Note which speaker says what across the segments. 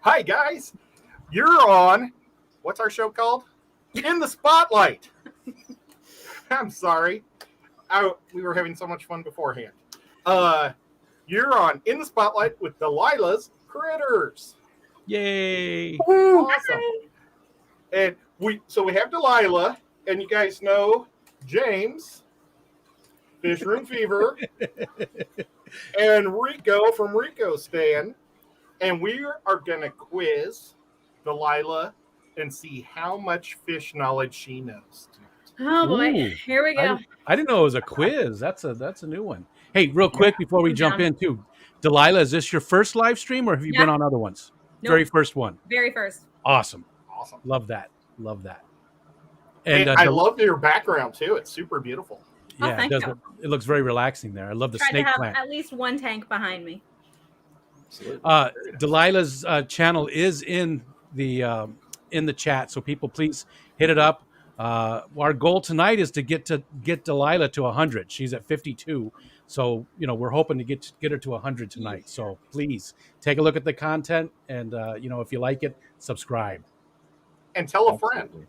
Speaker 1: Hi, guys. You're on, what's our show called? In the Spotlight. I'm sorry. We were having so much fun beforehand. You're on In the Spotlight with Delilah's Critters.
Speaker 2: Yay.
Speaker 1: Awesome. And we have Delilah, and you guys know James, Fish Room Fever, and Riko from Riko Stan. And we are going to quiz Delilah and see how much fish knowledge she knows.
Speaker 3: Oh boy, here we go.
Speaker 2: I didn't know it was a quiz. That's a new one. Hey, real quick before we jump in too, Delilah, is this your first live stream or have you been on other ones? Nope. Very first one.
Speaker 3: Very first.
Speaker 2: Awesome. Love that. And
Speaker 1: I love your background too. It's super beautiful.
Speaker 2: Yeah, it looks very relaxing there. I love the snake plant.
Speaker 3: At least one tank behind me.
Speaker 2: Delilah's channel is in the chat, so people please hit it up. Our goal tonight is to get Delilah to 100. She's at 52, so we're hoping to get her to 100 tonight. So please take a look at the content, and if you like it, subscribe
Speaker 1: and tell a friend.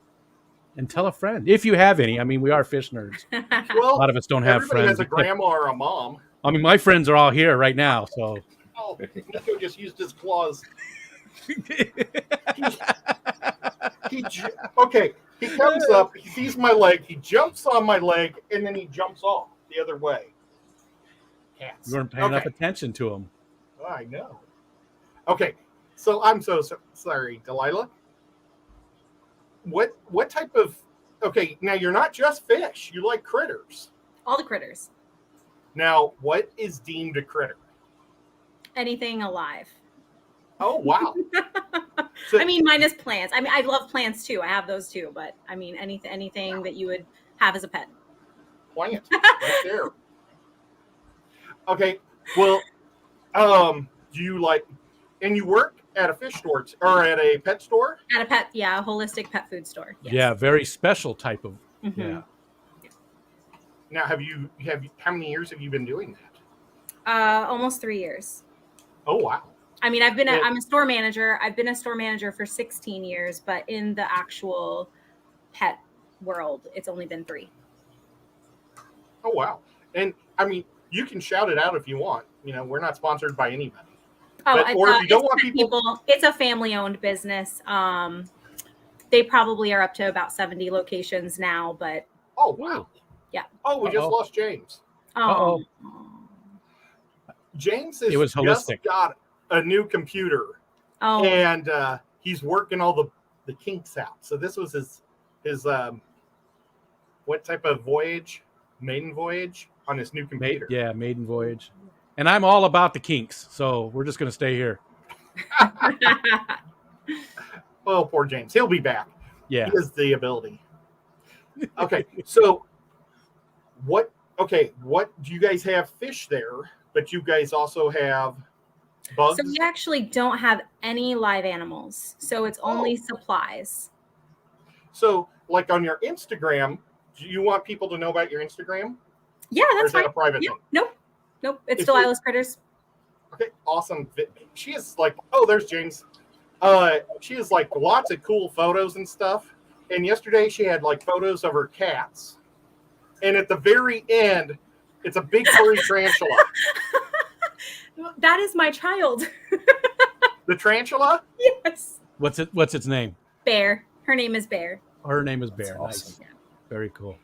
Speaker 2: And tell a friend if you have any. I mean, we are fish nerds.
Speaker 1: Well,
Speaker 2: a lot of us don't have friends.
Speaker 1: Everybody has a grandma or a mom.
Speaker 2: I mean, my friends are all here right now, so.
Speaker 1: Oh, Nico just used his claws. He comes up, he sees my leg, he jumps on my leg, and then he jumps off the other way. Cats.
Speaker 2: You weren't paying enough attention to him.
Speaker 1: Oh, I know. Okay, so I'm so sorry, Delilah. What type of... Okay, now you're not just fish. You like critters.
Speaker 3: All the critters.
Speaker 1: Now, what is deemed a critter?
Speaker 3: Anything alive.
Speaker 1: Oh, wow.
Speaker 3: So, I mean, minus plants. I mean, I love plants too. I have those too. But I mean, anything that you would have as a pet.
Speaker 1: Plant. Right there. Okay. Well, do you like... And you work at a fish store or at a pet store?
Speaker 3: At a holistic pet food store. Yes.
Speaker 2: Yeah, very special type of.
Speaker 3: Mm-hmm.
Speaker 2: Yeah.
Speaker 1: Now, how many years have you been doing that?
Speaker 3: Almost 3 years.
Speaker 1: Oh, wow.
Speaker 3: I mean, I'm a store manager. I've been a store manager for 16 years, but in the actual pet world, it's only been 3.
Speaker 1: Oh, wow. And I mean, you can shout it out if you want. We're not sponsored by anybody.
Speaker 3: Oh,
Speaker 1: or if you don't want
Speaker 3: people, it's a family-owned business. They probably are up to about 70 locations now, but
Speaker 1: oh wow,
Speaker 3: yeah.
Speaker 1: Oh, we just lost James.
Speaker 3: Oh,
Speaker 1: James just got a new computer.
Speaker 3: Oh,
Speaker 1: and he's working all the kinks out. So this was his what type of voyage? Maiden voyage on his new computer.
Speaker 2: Maiden voyage. And I'm all about the kinks, so we're just going to stay here.
Speaker 1: Oh, poor James. He'll be back.
Speaker 2: Yeah.
Speaker 1: He has the ability. Okay, so what do you guys have fish there, but you guys also have bugs?
Speaker 3: So we actually don't have any live animals, so it's only supplies.
Speaker 1: So, like on your Instagram, do you want people to know about your Instagram?
Speaker 3: Yeah, that's fine.
Speaker 1: That a private thing?
Speaker 3: Nope. It's Delilah's Critters.
Speaker 1: Okay, awesome. She is like, there's James. She has like lots of cool photos and stuff. And yesterday she had like photos of her cats. And at the very end, it's a big furry tarantula.
Speaker 3: That is my child.
Speaker 1: The tarantula?
Speaker 3: Yes.
Speaker 2: What's its name?
Speaker 3: Bear. Her name is Bear.
Speaker 2: Her name is Bear.
Speaker 1: That's awesome.
Speaker 2: Nice. Yeah. Very cool.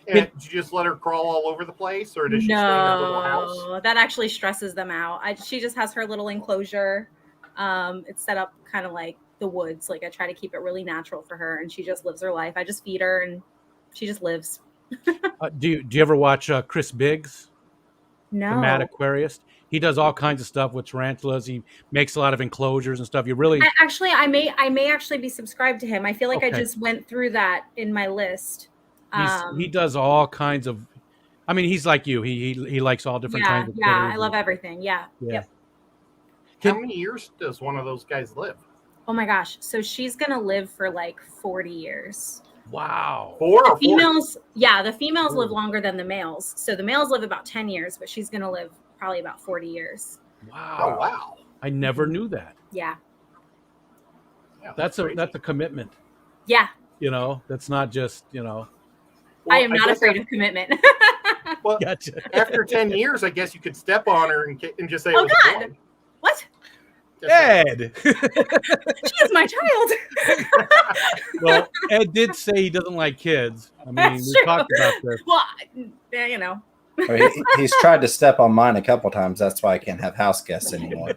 Speaker 1: And did you just let her crawl all over the place, or does she stay in her little house?
Speaker 3: No, that actually stresses them out. She just has her little enclosure. It's set up kind of like the woods. Like I try to keep it really natural for her, and she just lives her life. I just feed her, and she just lives.
Speaker 2: Do you ever watch Chris Biggs?
Speaker 3: No.
Speaker 2: The mad aquarist. He does all kinds of stuff with tarantulas. He makes a lot of enclosures and stuff.
Speaker 3: I may actually be subscribed to him. I feel like I just went through that in my list.
Speaker 2: He does all kinds of. I mean, he's like you. He likes all different kinds of.
Speaker 3: Yeah, I love everything. Yeah.
Speaker 2: Yep.
Speaker 1: How many years does one of those guys live?
Speaker 3: Oh my gosh! So she's gonna live for like 40 years.
Speaker 2: Wow.
Speaker 1: The
Speaker 3: females live longer than the males. So the males live about 10 years, but she's gonna live probably about 40 years.
Speaker 2: Wow.
Speaker 1: Oh wow!
Speaker 2: I never knew that.
Speaker 3: Yeah.
Speaker 1: Yeah,
Speaker 2: That's
Speaker 1: crazy.
Speaker 2: a commitment.
Speaker 3: Yeah.
Speaker 2: You know, that's not just, you know.
Speaker 3: I am not
Speaker 1: guess
Speaker 3: afraid of commitment.
Speaker 1: Well,
Speaker 2: Gotcha.
Speaker 1: after 10 years, I guess you could step on her and just say it
Speaker 3: Oh,
Speaker 1: was a
Speaker 3: God.
Speaker 1: boy.
Speaker 3: What?
Speaker 1: Just say-
Speaker 2: Ed.
Speaker 3: She is my child.
Speaker 2: Well, Ed did say he doesn't like kids. I mean,
Speaker 3: That's
Speaker 2: we
Speaker 3: true.
Speaker 2: talked about this.
Speaker 3: Well, yeah, you know.
Speaker 4: I mean, he's tried to step on mine a couple times. That's why I can't have house guests anymore.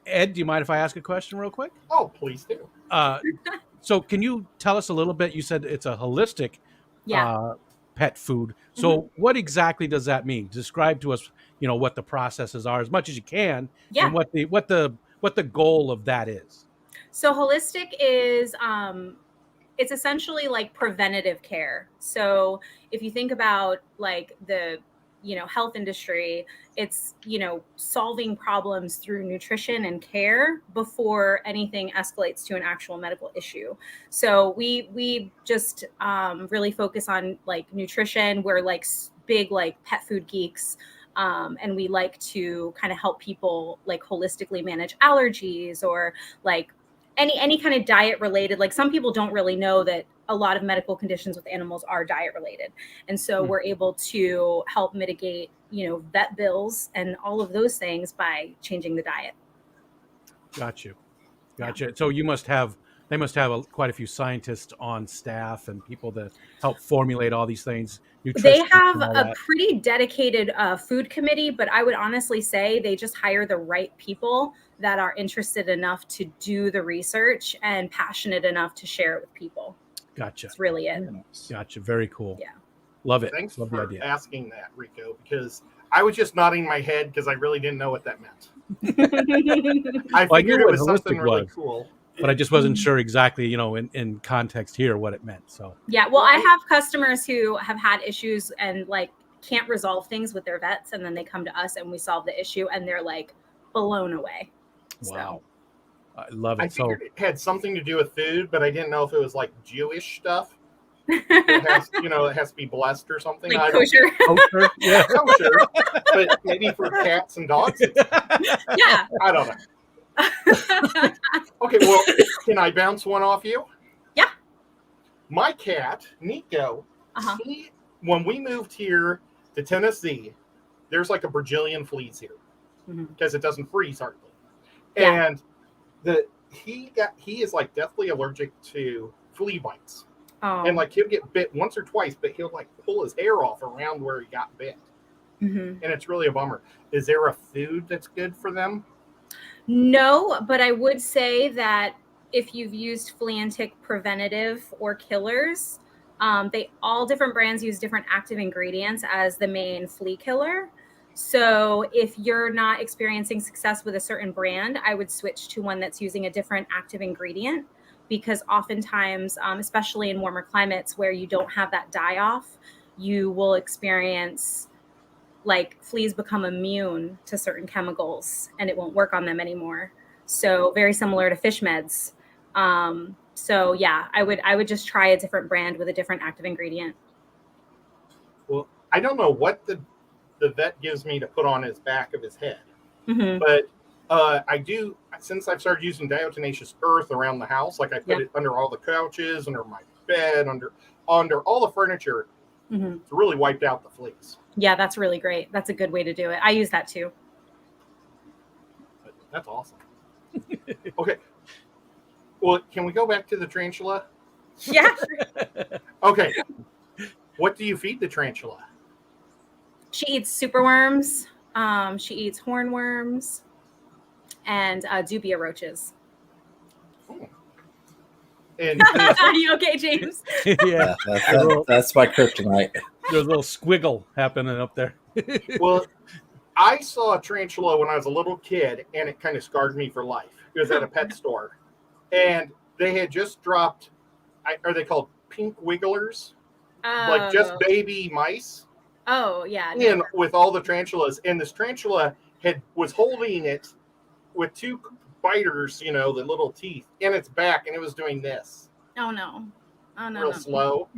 Speaker 2: Ed, do you mind if I ask a question real quick?
Speaker 1: Oh, please do.
Speaker 2: So can you tell us a little bit? You said it's a holistic
Speaker 3: Yeah.
Speaker 2: pet food. So what exactly does that mean? Describe to us, you know, what the processes are as much as you can,
Speaker 3: Yeah.
Speaker 2: and what the goal of that is.
Speaker 3: So holistic is it's essentially like preventative care. So if you think about like the health industry, it's solving problems through nutrition and care before anything escalates to an actual medical issue. So we just really focus on like nutrition. We're like big like pet food geeks. And we like to kind of help people like holistically manage allergies or like any kind of diet related. Like some people don't really know that a lot of medical conditions with animals are diet related, and so we're able to help mitigate vet bills and all of those things by changing the diet.
Speaker 2: Gotcha. So they must have quite a few scientists on staff and people that help formulate all these things.
Speaker 3: They
Speaker 2: Nutritionists
Speaker 3: have
Speaker 2: and all
Speaker 3: a
Speaker 2: that.
Speaker 3: pretty dedicated food committee, but I would honestly say they just hire the right people that are interested enough to do the research and passionate enough to share it with people.
Speaker 2: Gotcha.
Speaker 3: That's really it.
Speaker 2: Gotcha. Very cool.
Speaker 3: Yeah.
Speaker 2: Love it.
Speaker 1: Thanks
Speaker 2: Love the
Speaker 1: for
Speaker 2: idea.
Speaker 1: asking that, Rico, because I was just nodding my head because I really didn't know what that meant. I
Speaker 2: Well, I
Speaker 1: figured
Speaker 2: knew
Speaker 1: it
Speaker 2: what
Speaker 1: was something
Speaker 2: holistic
Speaker 1: really
Speaker 2: was.
Speaker 1: cool.
Speaker 2: But I just wasn't sure exactly, you know, in context here what it meant. So
Speaker 3: Yeah, well, I have customers who have had issues and like can't resolve things with their vets, and then they come to us and we solve the issue, and they're like blown away.
Speaker 2: wow, I love it.
Speaker 1: I
Speaker 2: So
Speaker 1: figured it had something to do with food, but I didn't know if it was like Jewish stuff. It has, it has to be blessed or something.
Speaker 3: Like
Speaker 1: I don't
Speaker 3: kosher.
Speaker 2: kosher, yeah.
Speaker 1: kosher, but maybe for cats and dogs.
Speaker 3: Yeah.
Speaker 1: I don't know. Okay, well, can I bounce one off you?
Speaker 3: Yeah.
Speaker 1: My cat, Nico,
Speaker 3: Uh-huh.
Speaker 1: when we moved here to Tennessee, there's like a bajillion fleas here because it doesn't freeze hardly.
Speaker 3: Yeah.
Speaker 1: And he is like deathly allergic to flea bites.
Speaker 3: Oh.
Speaker 1: And like he'll get bit once or twice, but he'll like pull his hair off around where he got bit.
Speaker 3: Mm-hmm.
Speaker 1: And it's really a bummer. Is there a food that's good for them?
Speaker 3: No, but I would say that if you've used flea and tick preventative or killers, all different brands use different active ingredients as the main flea killer. So if you're not experiencing success with a certain brand, I would switch to one that's using a different active ingredient, because oftentimes, especially in warmer climates where you don't have that die off, you will experience like fleas become immune to certain chemicals and it won't work on them anymore. So very similar to fish meds. So yeah, I would just try a different brand with a different active ingredient.
Speaker 1: Well, I don't know what the vet gives me to put on his back of his head, but I do, since I've started using diatomaceous earth around the house, like I put it under all the couches, under my bed, under all the furniture. It's really wiped out the fleas.
Speaker 3: Yeah, that's really great. That's a good way to do it. I use that too.
Speaker 1: That's awesome. Okay. Well, can we go back to the tarantula?
Speaker 3: Yeah.
Speaker 1: Okay. What do you feed the tarantula?
Speaker 3: She eats superworms. She eats hornworms and dubia roaches.
Speaker 1: And
Speaker 3: Are you okay, James?
Speaker 2: Yeah,
Speaker 4: That's my kryptonite.
Speaker 2: there's a little squiggle happening up there.
Speaker 1: well, I saw a tarantula when I was a little kid, and it kind of scarred me for life. It was at a pet store, and they had just dropped. Are they called pink wigglers? Like just baby mice.
Speaker 3: Oh yeah.
Speaker 1: In with all the tarantulas, and this tarantula was holding it with two biters, the little teeth in its back, and it was doing this.
Speaker 3: Oh no. Oh no.
Speaker 1: Real slow.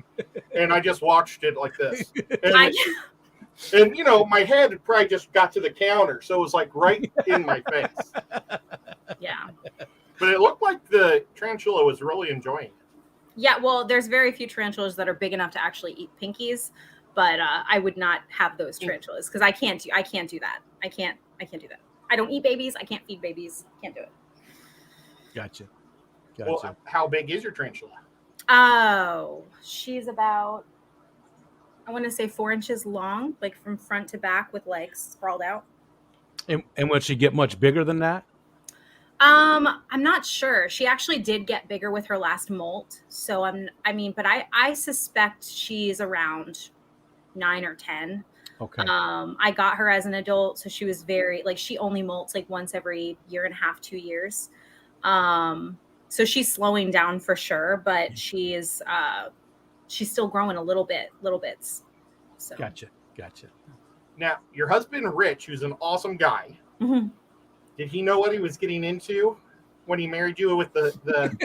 Speaker 1: And I just watched it like this. And, my head had probably just got to the counter. So it was like right in my face.
Speaker 3: Yeah.
Speaker 1: But it looked like the tarantula was really enjoying it.
Speaker 3: Yeah, well, there's very few tarantulas that are big enough to actually eat pinkies, but I would not have those tarantulas because I can't do that. I can't do that. I don't eat babies. I can't feed babies. Can't do it.
Speaker 2: Gotcha.
Speaker 1: Well, how big is your tarantula?
Speaker 3: Oh, she's about, I want to say 4 inches long, like from front to back with legs sprawled out.
Speaker 2: And would she get much bigger than that?
Speaker 3: I'm not sure. She actually did get bigger with her last molt. So but I suspect she's around 9 or 10.
Speaker 2: Okay.
Speaker 3: I got her as an adult, so she was very she only molts like once every year and a half, 2 years. So she's slowing down for sure, but she's still growing a little bits. So
Speaker 2: Gotcha.
Speaker 1: Now, your husband, Rich, who's an awesome guy, did he know what he was getting into when he married you with the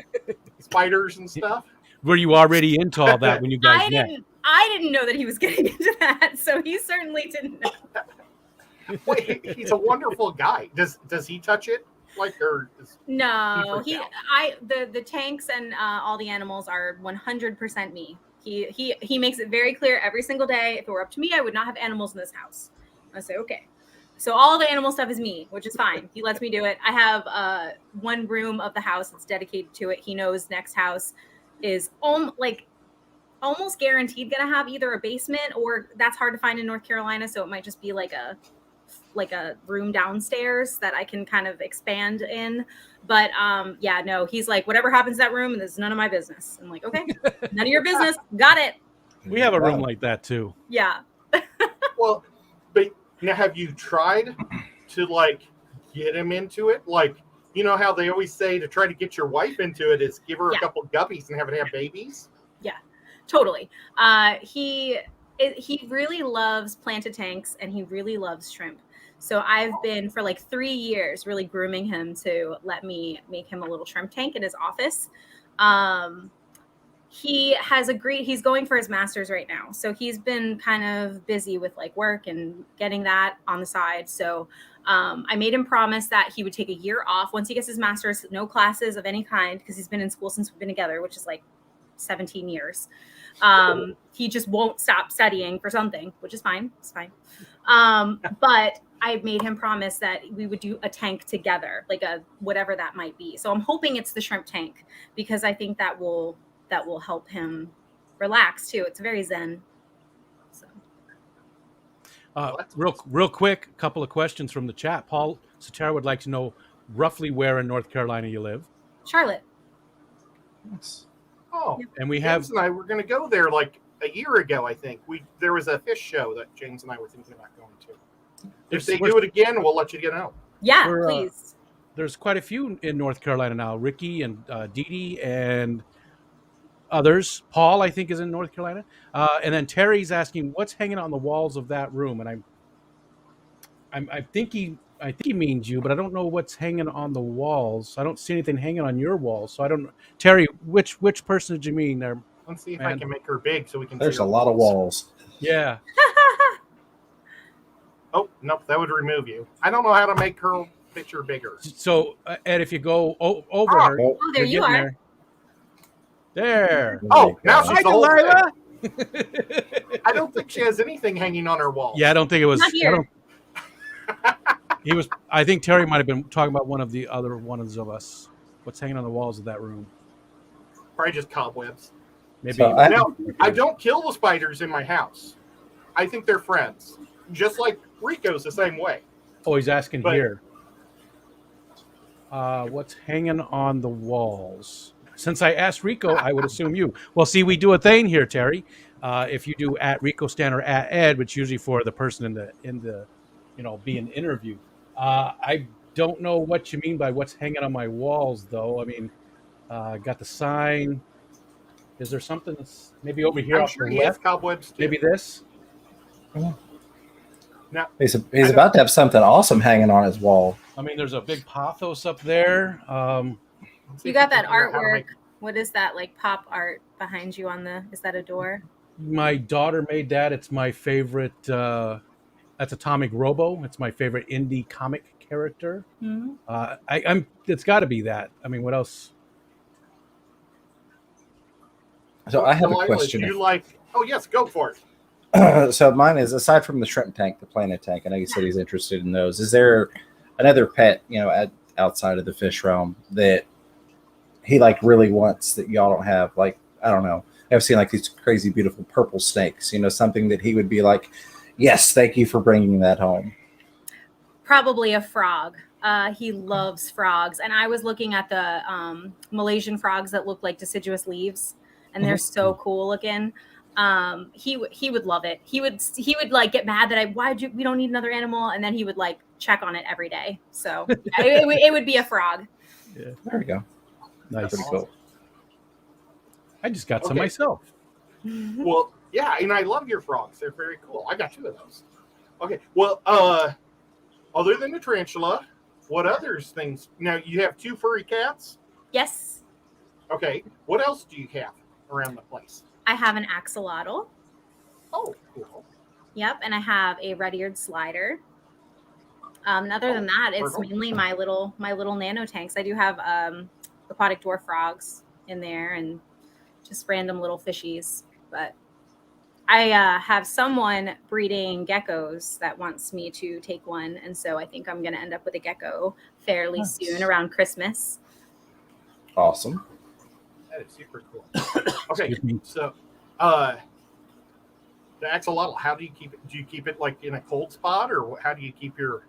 Speaker 1: spiders and stuff?
Speaker 2: Were you already into all that when you guys met?
Speaker 3: I didn't know that he was getting into that, so he certainly didn't know.
Speaker 1: Wait, he's a wonderful guy. Does he touch it?
Speaker 3: No, the tanks and all the animals are 100% me. He makes it very clear every single day. If it were up to me, I would not have animals in this house. I say, okay. So all the animal stuff is me, which is fine. He lets me do it. I have one room of the house that's dedicated to it. He knows next house is almost guaranteed going to have either a basement, or that's hard to find in North Carolina. So it might just be like a room downstairs that I can kind of expand in. But no, he's like, whatever happens to that room, and it's none of my business. I'm like, okay, none of your business. Got it.
Speaker 2: We have a room like that too.
Speaker 3: Yeah.
Speaker 1: Well, but now have you tried to get him into it? You know how they always say to try to get your wife into it is give her a couple guppies and have it have babies?
Speaker 3: Yeah, totally. He really loves planted tanks, and he really loves shrimp. So I've been for 3 years really grooming him to let me make him a little shrimp tank in his office. He has agreed. He's going for his master's right now. So he's been kind of busy with work and getting that on the side. So I made him promise that he would take a year off once he gets his master's, no classes of any kind, because he's been in school since we've been together, which is 17 years. He just won't stop studying for something, which is fine. It's fine. But I made him promise that we would do a tank together, whatever that might be. So I'm hoping it's the shrimp tank, because I think that will help him relax too. It's very zen. So.
Speaker 2: Real quick, a couple of questions from the chat. Paul Satara would like to know roughly where in North Carolina you live.
Speaker 3: Charlotte.
Speaker 1: Oh,
Speaker 2: and we
Speaker 1: James and I were going to go there a year ago. I think there was a fish show that James and I were thinking about going to. If they do it again, we'll let you know.
Speaker 3: Yeah, please.
Speaker 2: There's quite a few in North Carolina now. Ricky and Dee Dee and others. Paul, I think, is in North Carolina. And then Terry's asking, what's hanging on the walls of that room? And I think he means you, but I don't know what's hanging on the walls. I don't see anything hanging on your walls, so I don't know. Terry, which person did you mean there?
Speaker 1: Let's see if I can make her big so we can.
Speaker 4: There's
Speaker 1: see
Speaker 4: a lot of walls.
Speaker 2: Yeah.
Speaker 1: Oh nope, that would remove you. I don't know how to make her picture bigger.
Speaker 2: So Ed, if you go over her,
Speaker 3: there you are.
Speaker 2: There.
Speaker 1: Oh, now she's
Speaker 2: Hi,
Speaker 1: the whole
Speaker 2: Delilah.
Speaker 1: thing. I don't think she has anything hanging on her wall.
Speaker 2: Yeah, I don't think it was.
Speaker 3: Not here.
Speaker 2: He was. I think Terry might have been talking about one of the other ones of us. What's hanging on the walls of that room?
Speaker 1: Probably just cobwebs.
Speaker 2: Maybe.
Speaker 4: So
Speaker 1: Now, I don't kill the spiders in my house. I think they're friends. Just like Riko's the same way.
Speaker 2: Oh, he's asking here. What's hanging on the walls? Since I asked Riko, I would assume you. Well, see, we do a thing here, Terry. If you do at Riko Stan or at Ed, which usually for the person in the being interviewed. I don't know what you mean by what's hanging on my walls, though. I mean, got the sign. Is there something that's maybe over here?
Speaker 1: I'm
Speaker 2: off
Speaker 1: sure
Speaker 2: the
Speaker 1: he has
Speaker 2: left?
Speaker 1: cobwebs too.
Speaker 2: Maybe this.
Speaker 1: Now,
Speaker 4: he's about to have something awesome hanging on his wall.
Speaker 2: I mean, there's a big pothos up there.
Speaker 3: You got that artwork. What is that pop art behind you on the? Is that a door?
Speaker 2: My daughter made that. It's my favorite. That's Atomic Robo. It's my favorite indie comic character.
Speaker 3: Mhm.
Speaker 2: I'm. It's got to be that. I mean, what else?
Speaker 4: So I have a
Speaker 1: Delilah,
Speaker 4: question.
Speaker 1: do you like? Oh yes, go for it.
Speaker 4: So mine is, aside from the shrimp tank, the planet tank. I know you said he's interested in those. Is there another pet, outside of the fish realm that he like really wants that y'all don't have? Like, I don't know. I've seen like these crazy, beautiful purple snakes. Something that he would be like, "Yes, thank you for bringing that home."
Speaker 3: Probably a frog. He loves frogs, and I was looking at the Malaysian frogs that look like deciduous leaves, and they're so cool looking. He would love it. He would like get mad that we don't need another animal, and then he would like check on it every day. So yeah, it would be a frog.
Speaker 2: Yeah.
Speaker 4: There we go.
Speaker 2: Nice.
Speaker 4: Pretty cool.
Speaker 2: I just got some
Speaker 1: Okay.
Speaker 2: myself.
Speaker 1: Well, yeah, and I love your frogs. They're very cool. I got 2 of those. Okay. Well, other than the tarantula, what others things? Now you have 2 furry cats.
Speaker 3: Yes,
Speaker 1: Okay. What else do you have around the place?
Speaker 3: I have an axolotl.
Speaker 1: Oh, cool.
Speaker 3: Yep, and I have a red-eared slider. And other than that, it's
Speaker 1: purple.
Speaker 3: mainly my little nano tanks. I do have aquatic dwarf frogs in there and just random little fishies. But I have someone breeding geckos that wants me to take one, and so I think I'm going to end up with a gecko fairly soon around Christmas.
Speaker 4: Awesome.
Speaker 1: That is super cool. Okay,
Speaker 2: Excuse me.
Speaker 1: so the axolotl, how do you keep it? Do you keep it like in a cold spot, or how do you keep your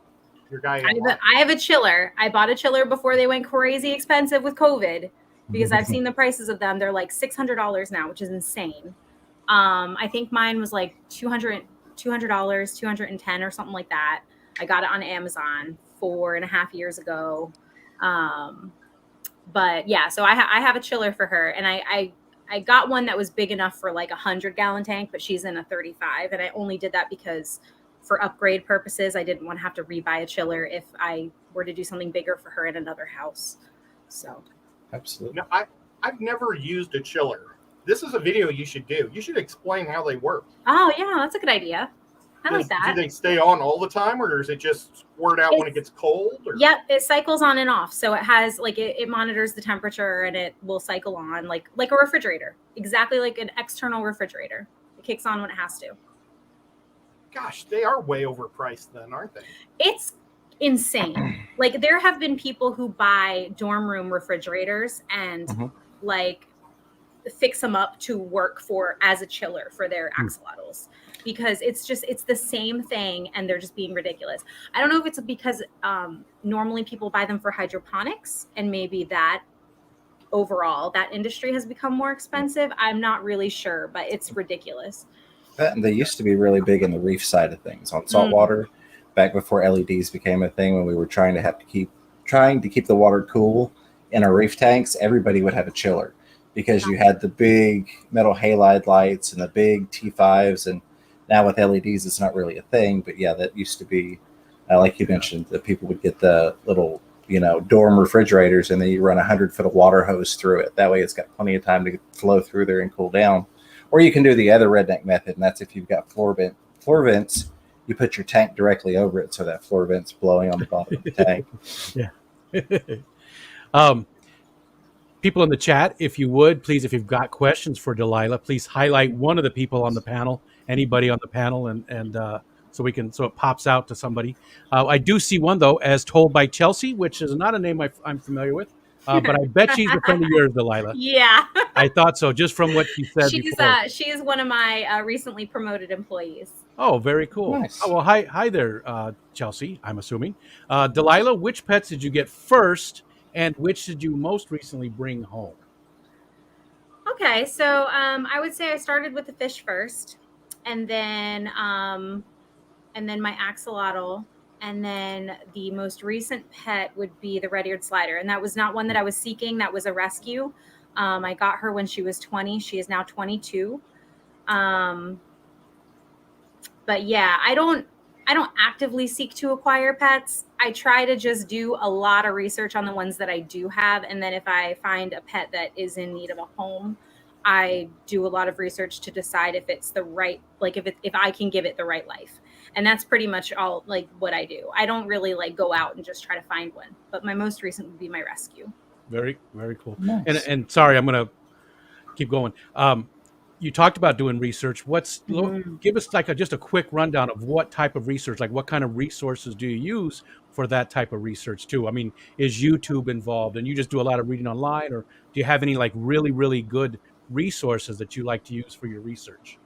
Speaker 1: guy alive?
Speaker 3: I have a chiller. I bought a chiller before they went crazy expensive with COVID because I've seen the prices of them. They're like $600 now, which is insane. I think mine was like $200, $210 or something like that. I got it on Amazon 4.5 years ago. But yeah, so I have a chiller for her, and I got one that was big enough for like 100-gallon tank, but she's in a 35, and I only did that because for upgrade purposes, I didn't want to have to rebuy a chiller if I were to do something bigger for her in another house. So
Speaker 4: Absolutely.
Speaker 1: No, I've never used a chiller. This is a video you should do. You should explain how they work.
Speaker 3: oh yeah, that's a good idea. I like that.
Speaker 1: Do they stay on all the time, or does it just squirt out when it gets cold? Or?
Speaker 3: Yep, it cycles on and off. So it has like it monitors the temperature and it will cycle on like a refrigerator, exactly like an external refrigerator. It kicks on when it has to.
Speaker 1: Gosh, they are way overpriced then, aren't they?
Speaker 3: It's insane. Like there have been people who buy dorm room refrigerators and like fix them up to work for as a chiller for their axolotls because it's the same thing and they're just being ridiculous. I don't know if it's because normally people buy them for hydroponics and maybe that overall that industry has become more expensive. I'm not really sure, but it's ridiculous.
Speaker 4: They used to be really big in the reef side of things on saltwater, back before LEDs became a thing. When we were trying to keep the water cool in our reef tanks, everybody would have a chiller because you had the big metal halide lights and the big T5s, and now with LEDs, it's not really a thing. But yeah, that used to be, like you mentioned, that people would get the little dorm refrigerators, and then you run 100-foot of water hose through it. That way, it's got plenty of time to flow through there and cool down. Or you can do the other redneck method, and that's if you've got floor vents, you put your tank directly over it so that floor vent's blowing on the bottom of the tank.
Speaker 2: Yeah. People in the chat, if you would, please, if you've got questions for Delilah, please highlight one of the people on the panel, anybody on the panel, and so it pops out to somebody. I do see one, though, as told by Chelsea, which is not a name I'm familiar with. But I bet she's a friend of yours, Delilah.
Speaker 3: Yeah.
Speaker 2: I thought so, just from what she said before.
Speaker 3: She's one of my recently promoted employees.
Speaker 2: Oh, very cool.
Speaker 4: Nice.
Speaker 2: Oh, well, hi there, Chelsea, I'm assuming. Delilah, which pets did you get first, and which did you most recently bring home?
Speaker 3: Okay, so I would say I started with the fish first, and then my axolotl. And then the most recent pet would be the red-eared slider. And that was not one that I was seeking. That was a rescue. I got her when she was 20. She is now 22. But yeah, I don't actively seek to acquire pets. I try to just do a lot of research on the ones that I do have. And then if I find a pet that is in need of a home, I do a lot of research to decide if it's the right, like if I can give it the right life. And that's pretty much all like what I do. I don't really like go out and just try to find one, but my most recent would be my rescue.
Speaker 2: Very, very cool.
Speaker 4: Nice.
Speaker 2: And sorry, I'm going to keep going. You talked about doing research. Give us like just a quick rundown of what type of research, like what kind of resources do you use for that type of research too? I mean, is YouTube involved and you just do a lot of reading online, or do you have any like really, really good resources that you like to use for your research?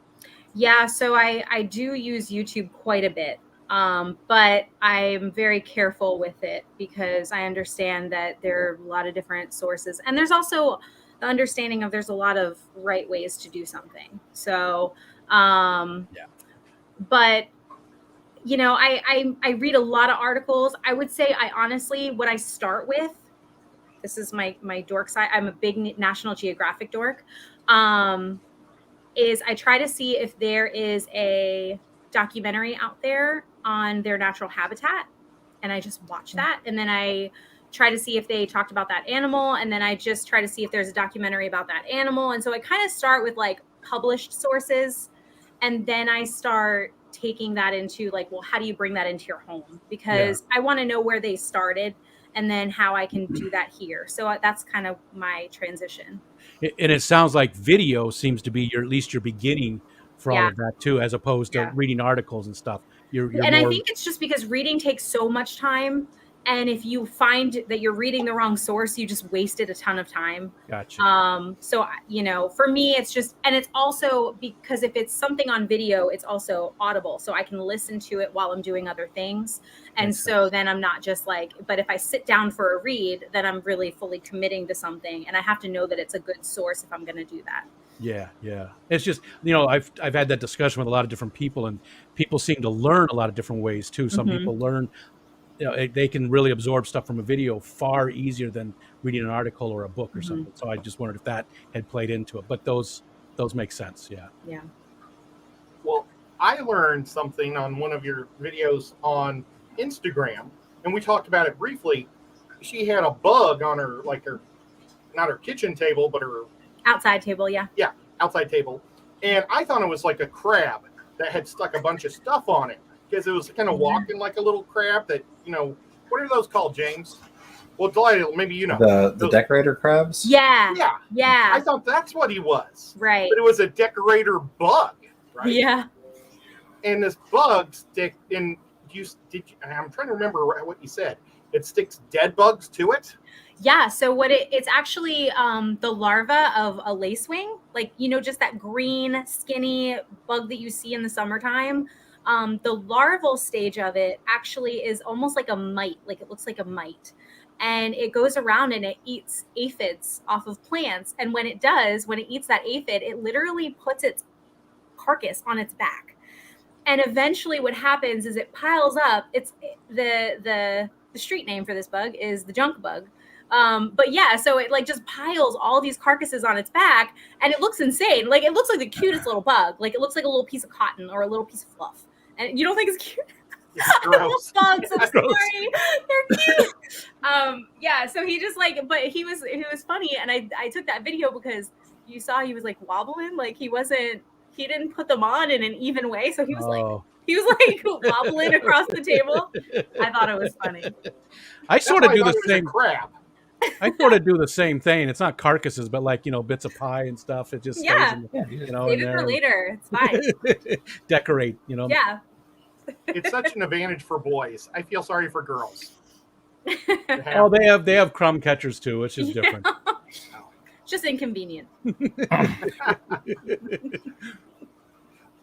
Speaker 3: Yeah, so I do use YouTube quite a bit, but I'm very careful with it because I understand that there are a lot of different sources, and there's also the understanding of there's a lot of right ways to do something. So, but you know, I read a lot of articles. I would say I honestly, what I start with, this is my dork side. I'm a big National Geographic dork. Is I try to see if there is a documentary out there on their natural habitat, and I just watch that, and then I try to see if they talked about that animal, and then I just try to see if there's a documentary about that animal. And so I kind of start with like published sources, and then I start taking that into like, well, how do you bring that into your home? Because I want to know where they started and then how I can do that here. So that's kind of my transition.
Speaker 2: And it sounds like video seems to be at least your beginning for all of that too, as opposed to reading articles and stuff. You're
Speaker 3: and
Speaker 2: more...
Speaker 3: I think it's just because reading takes so much time. And if you find that you're reading the wrong source, you just wasted a ton of time.
Speaker 2: Gotcha.
Speaker 3: So, you know, for me, it's just, and it's also because if it's something on video, it's also audible. So I can listen to it while I'm doing other things. And
Speaker 2: Makes
Speaker 3: so
Speaker 2: sense.
Speaker 3: then I'm not just like, but if I sit down for a read, then I'm really fully committing to something. And I have to know that it's a good source if I'm going to do that.
Speaker 2: Yeah. It's just, you know, I've had that discussion with a lot of different people, and people seem to learn a lot of different ways too. Some people learn, you know, they can really absorb stuff from a video far easier than reading an article or a book or something. So I just wondered if that had played into it. But those make sense. Yeah.
Speaker 1: Well, I learned something on one of your videos on Instagram, and we talked about it briefly. She had a bug on her, like her, not her kitchen table, but her
Speaker 3: outside table. Yeah,
Speaker 1: outside table. And I thought it was like a crab that had stuck a bunch of stuff on it, because it was kind of walking like a little crab that, you know, what are those called, James? Well, Delilah, maybe you know.
Speaker 4: The decorator crabs?
Speaker 3: Yeah.
Speaker 1: I thought that's what he was.
Speaker 3: Right.
Speaker 1: But it was a decorator bug, right?
Speaker 3: Yeah.
Speaker 1: And this bug stick in, I'm trying to remember what you said. It sticks dead bugs to it?
Speaker 3: Yeah, so it's actually the larva of a lacewing, like, you know, just that green, skinny bug that you see in the summertime. The larval stage of it actually is almost like a mite, like it looks like a mite. And it goes around and it eats aphids off of plants. And when it eats that aphid, it literally puts its carcass on its back. And eventually what happens is it piles up. It's the street name for this bug is the junk bug. But yeah, so it like just piles all these carcasses on its back, and it looks insane. Like it looks like the cutest little bug. Like it looks like a little piece of cotton or a little piece of fluff. And you don't think it's cute? I love bugs. I'm sorry. They're cute. Yeah, so he just like, but he was funny, and I took that video because you saw he was like wobbling, like he didn't put them on in an even way, so he was like wobbling across the table. I thought it was funny.
Speaker 2: I sort of do the same
Speaker 1: crab.
Speaker 2: I sort of do the same thing. It's not carcasses, but like, you know, bits of pie and stuff. It just stays in, you know,
Speaker 3: save it for later. It's fine.
Speaker 2: Decorate, you know.
Speaker 3: Yeah.
Speaker 1: It's such an advantage for boys. I feel sorry for girls.
Speaker 2: Oh, they have crumb catchers too. It's just different.
Speaker 3: Just inconvenient.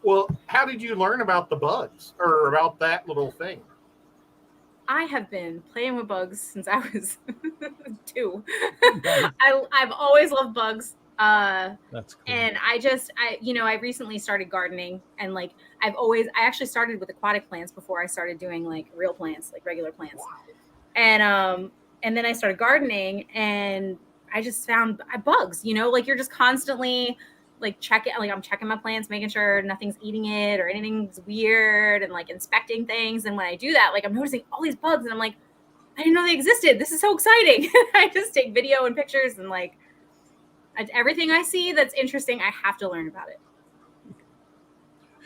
Speaker 1: Well, how did you learn about the bugs or about that little thing?
Speaker 3: I have been playing with bugs since I was 2. I've always loved bugs.
Speaker 2: That's cool.
Speaker 3: And I recently started gardening, and like I actually started with aquatic plants before I started doing like real plants, like regular plants. Wow. And then I started gardening, and I just found bugs, you know, like you're just constantly like I'm checking my plants, making sure nothing's eating it or anything's weird, and like inspecting things. And when I do that, like I'm noticing all these bugs, and I'm like, I didn't know they existed. This is so exciting. I just take video and pictures, and like Everything I see that's interesting, I have to learn about it.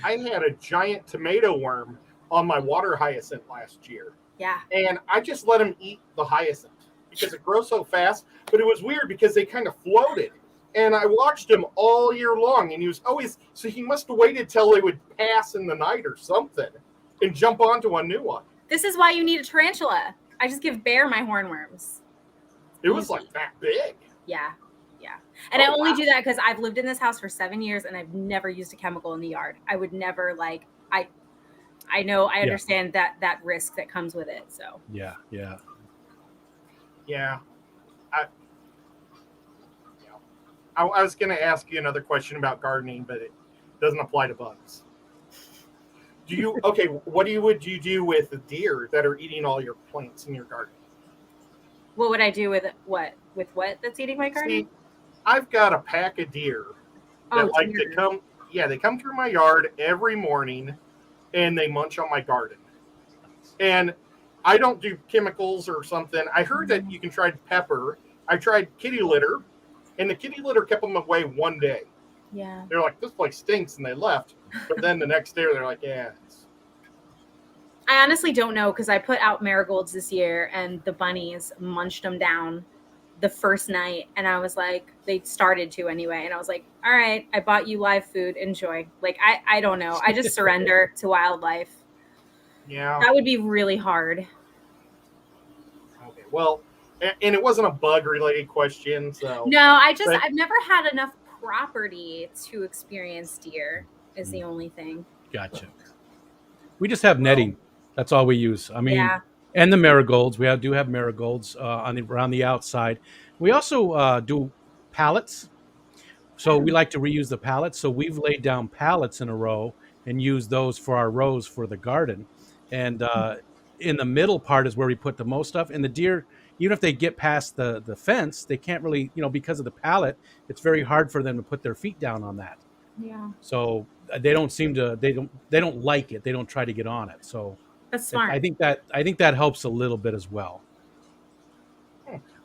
Speaker 1: I had a giant tomato worm on my water hyacinth last year.
Speaker 3: Yeah.
Speaker 1: And I just let him eat the hyacinth because it grows so fast. But it was weird because they kind of floated. And I watched him all year long. And he was always, so he must have waited till they would pass in the night or something and jump onto a new one.
Speaker 3: This is why you need a tarantula. I just give Bear my hornworms.
Speaker 1: It was like that big.
Speaker 3: Yeah. Yeah. And I only do that because I've lived in this house for 7 years and I've never used a chemical in the yard. I would never I know I understand that risk that comes with it. So
Speaker 2: Yeah.
Speaker 1: I was going to ask you another question about gardening, but it doesn't apply to bugs. What would you do with the deer that are eating all your plants in your garden?
Speaker 3: What would I do with what? With what that's eating my garden?
Speaker 1: See, I've got a pack of deer that to come. Yeah, they come through my yard every morning, and they munch on my garden. And I don't do chemicals or something. I heard that you can try pepper. I tried kitty litter, and the kitty litter kept them away one day.
Speaker 3: Yeah.
Speaker 1: They're like, this place stinks, and they left. But then the next day, they're like, yeah.
Speaker 3: I honestly don't know because I put out marigolds this year, and the bunnies munched them down the first night, and I was like, they started to anyway, and I was like, all right, I bought you live food, enjoy. Like, I don't know, I just surrender to wildlife.
Speaker 1: Yeah,
Speaker 3: that would be really hard.
Speaker 1: Okay, well, and it wasn't a bug related question, so
Speaker 3: no, I've never had enough property to experience deer is the only thing.
Speaker 2: Gotcha. We just have netting. That's all we use. I mean, and the marigolds. We do have marigolds around the outside. We also do pallets. So we like to reuse the pallets. So we've laid down pallets in a row and used those for our rows for the garden. And in the middle part is where we put the most stuff. And the deer, even if they get past the fence, they can't really, because of the pallet, it's very hard for them to put their feet down on that.
Speaker 3: Yeah.
Speaker 2: So they don't seem to, they don't like it. They don't try to get on it. So
Speaker 3: that's smart.
Speaker 2: I think that helps a little bit as well.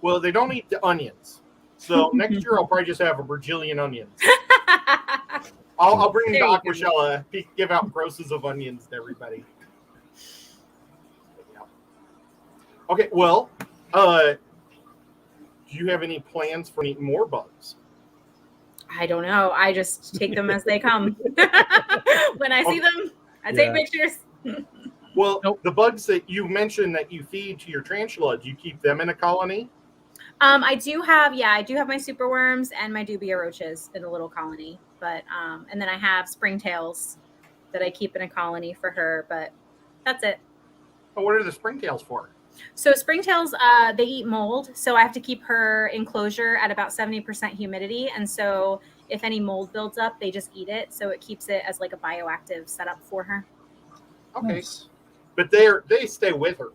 Speaker 1: Well, they don't eat the onions. So next year I'll probably just have a bajillion onions. I'll bring them to Aquashella, give out grosses of onions to everybody. Yeah. Okay, well, do you have any plans for any more bugs?
Speaker 3: I don't know. I just take them as they come. When I see them, I take pictures.
Speaker 1: Well, the bugs that you mentioned that you feed to your tarantula, do you keep them in a colony?
Speaker 3: I do have my superworms and my dubia roaches in a little colony, but and then I have springtails that I keep in a colony for her, but that's it.
Speaker 1: Oh, what are the springtails for?
Speaker 3: So springtails, they eat mold, so I have to keep her enclosure at about 70% humidity, and so if any mold builds up, they just eat it, so it keeps it as like a bioactive setup for her.
Speaker 1: Okay, nice. But they stay with her.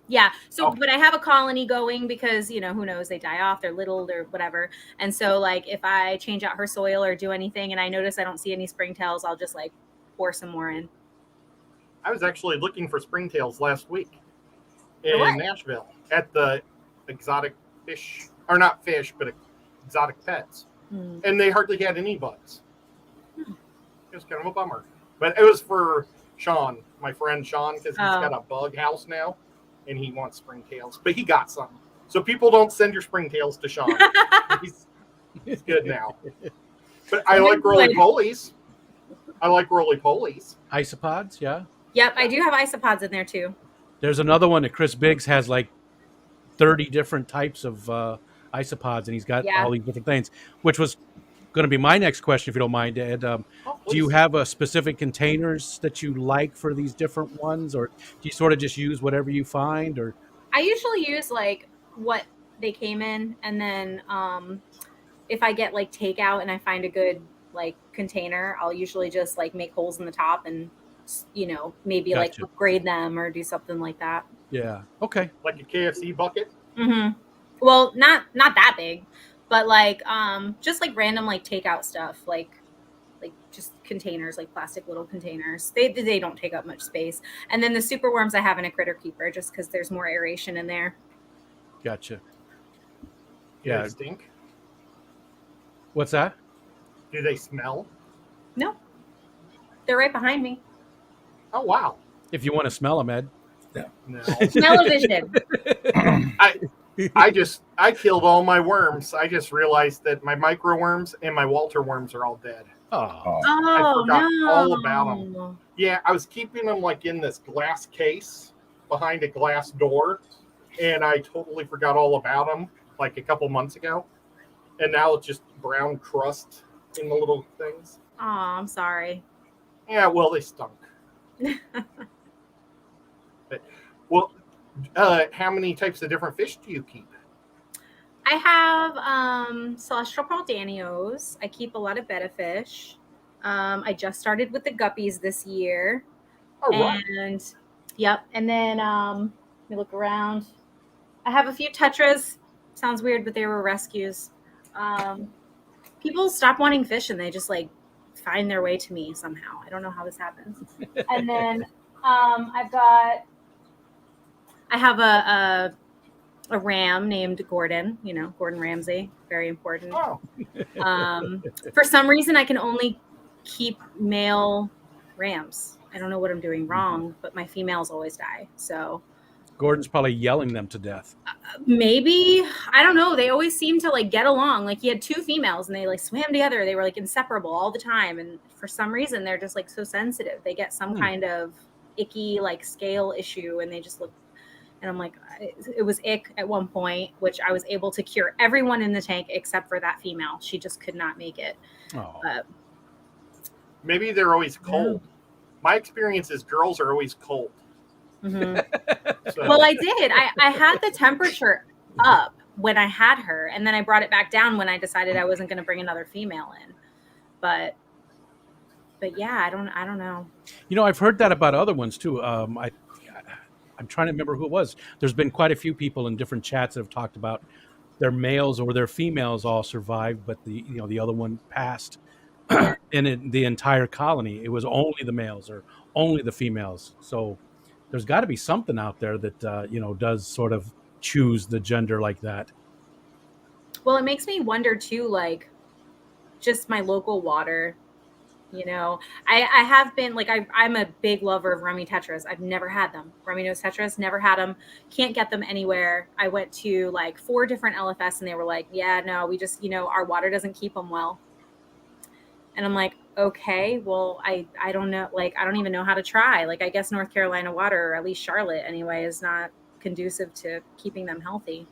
Speaker 3: Yeah. So, but I have a colony going because, who knows, they die off, they're little, or whatever. And so, like, if I change out her soil or do anything and I notice I don't see any springtails, I'll just, like, pour some more in.
Speaker 1: I was actually looking for springtails last week in Nashville at the exotic fish, or not fish, but exotic pets. And they hardly had any bugs. It was kind of a bummer. But it was for Sean, my friend Sean, because he's got a bug house now. And he wants springtails, but he got some. So people don't send your springtails to Sean. He's good now. But I like roly-polies.
Speaker 2: Isopods, yeah.
Speaker 3: Yep, I do have isopods in there too.
Speaker 2: There's another one that Chris Biggs has like 30 different types of isopods, and he's got all these different things, which was going to be my next question, if you don't mind, Ed. Do you have a specific containers that you like for these different ones, or do you sort of just use whatever you find? Or
Speaker 3: I usually use like what they came in, and then if I get like takeout and I find a good like container, I'll usually just like make holes in the top and maybe like upgrade them or do something like that.
Speaker 2: Yeah. Okay.
Speaker 1: Like a KFC bucket.
Speaker 3: Mm-hmm. Well, not that big. But like, just like random like takeout stuff, like just containers, like plastic little containers. They don't take up much space. And then the superworms I have in a critter keeper, just because there's more aeration in there.
Speaker 2: Gotcha.
Speaker 1: Yeah. Stink.
Speaker 2: What's that?
Speaker 1: Do they smell?
Speaker 3: No, they're right behind me.
Speaker 1: Oh wow.
Speaker 2: If you want to smell them, Ed.
Speaker 1: No.
Speaker 3: Smell-o-vision.
Speaker 1: I killed all my worms. I just realized that my micro worms and my Walter worms are all dead.
Speaker 2: Oh,
Speaker 1: I
Speaker 3: Oh
Speaker 1: forgot
Speaker 3: no!
Speaker 1: all about 'em. Yeah, I was keeping them like in this glass case behind a glass door, and I totally forgot all about them like a couple months ago. And now it's just brown crust in the little things.
Speaker 3: Oh, I'm sorry.
Speaker 1: Yeah, well, they stunk. But, well, how many types of different fish do you keep?
Speaker 3: I have celestial pearl danios. I keep a lot of betta fish. I just started with the guppies this year.
Speaker 1: Oh, right.
Speaker 3: And yep. And then let me look around. I have a few tetras. Sounds weird, but they were rescues. People stop wanting fish and they just like find their way to me somehow. I don't know how this happens. And then I have a ram named Gordon, Gordon Ramsay, very important.
Speaker 1: Oh,
Speaker 3: For some reason, I can only keep male rams. I don't know what I'm doing wrong, but my females always die. So
Speaker 2: Gordon's probably yelling them to death.
Speaker 3: maybe, I don't know. They always seem to like get along. Like he had 2 females and they like swam together. They were like inseparable all the time. And for some reason, they're just like so sensitive. They get some kind of icky like scale issue and they just look. And I'm like, it was ick at one point, which I was able to cure everyone in the tank except for that female. She just could not make it.
Speaker 2: Oh,
Speaker 1: maybe they're always cold. My experience is girls are always cold.
Speaker 3: Mm-hmm.
Speaker 1: So,
Speaker 3: Well, I did. I had the temperature up when I had her, and then I brought it back down when I decided I wasn't going to bring another female in. But yeah, I don't know.
Speaker 2: I've heard that about other ones too. I'm trying to remember who it was. There's been quite a few people in different chats that have talked about their males or their females all survived, but the other one passed. In the entire colony, it was only the males or only the females. So there's got to be something out there that does sort of choose the gender like that.
Speaker 3: Well, it makes me wonder too, like just my local water. I have been like I'm a big lover of rummy tetras. I've never had them. Rummy nose tetras, never had them. Can't get them anywhere. I went to like 4 different LFS and they were like, yeah, no, we just our water doesn't keep them well. And I'm like, okay, well, I don't know, like I don't even know how to try. Like I guess North Carolina water, or at least Charlotte anyway, is not conducive to keeping them healthy.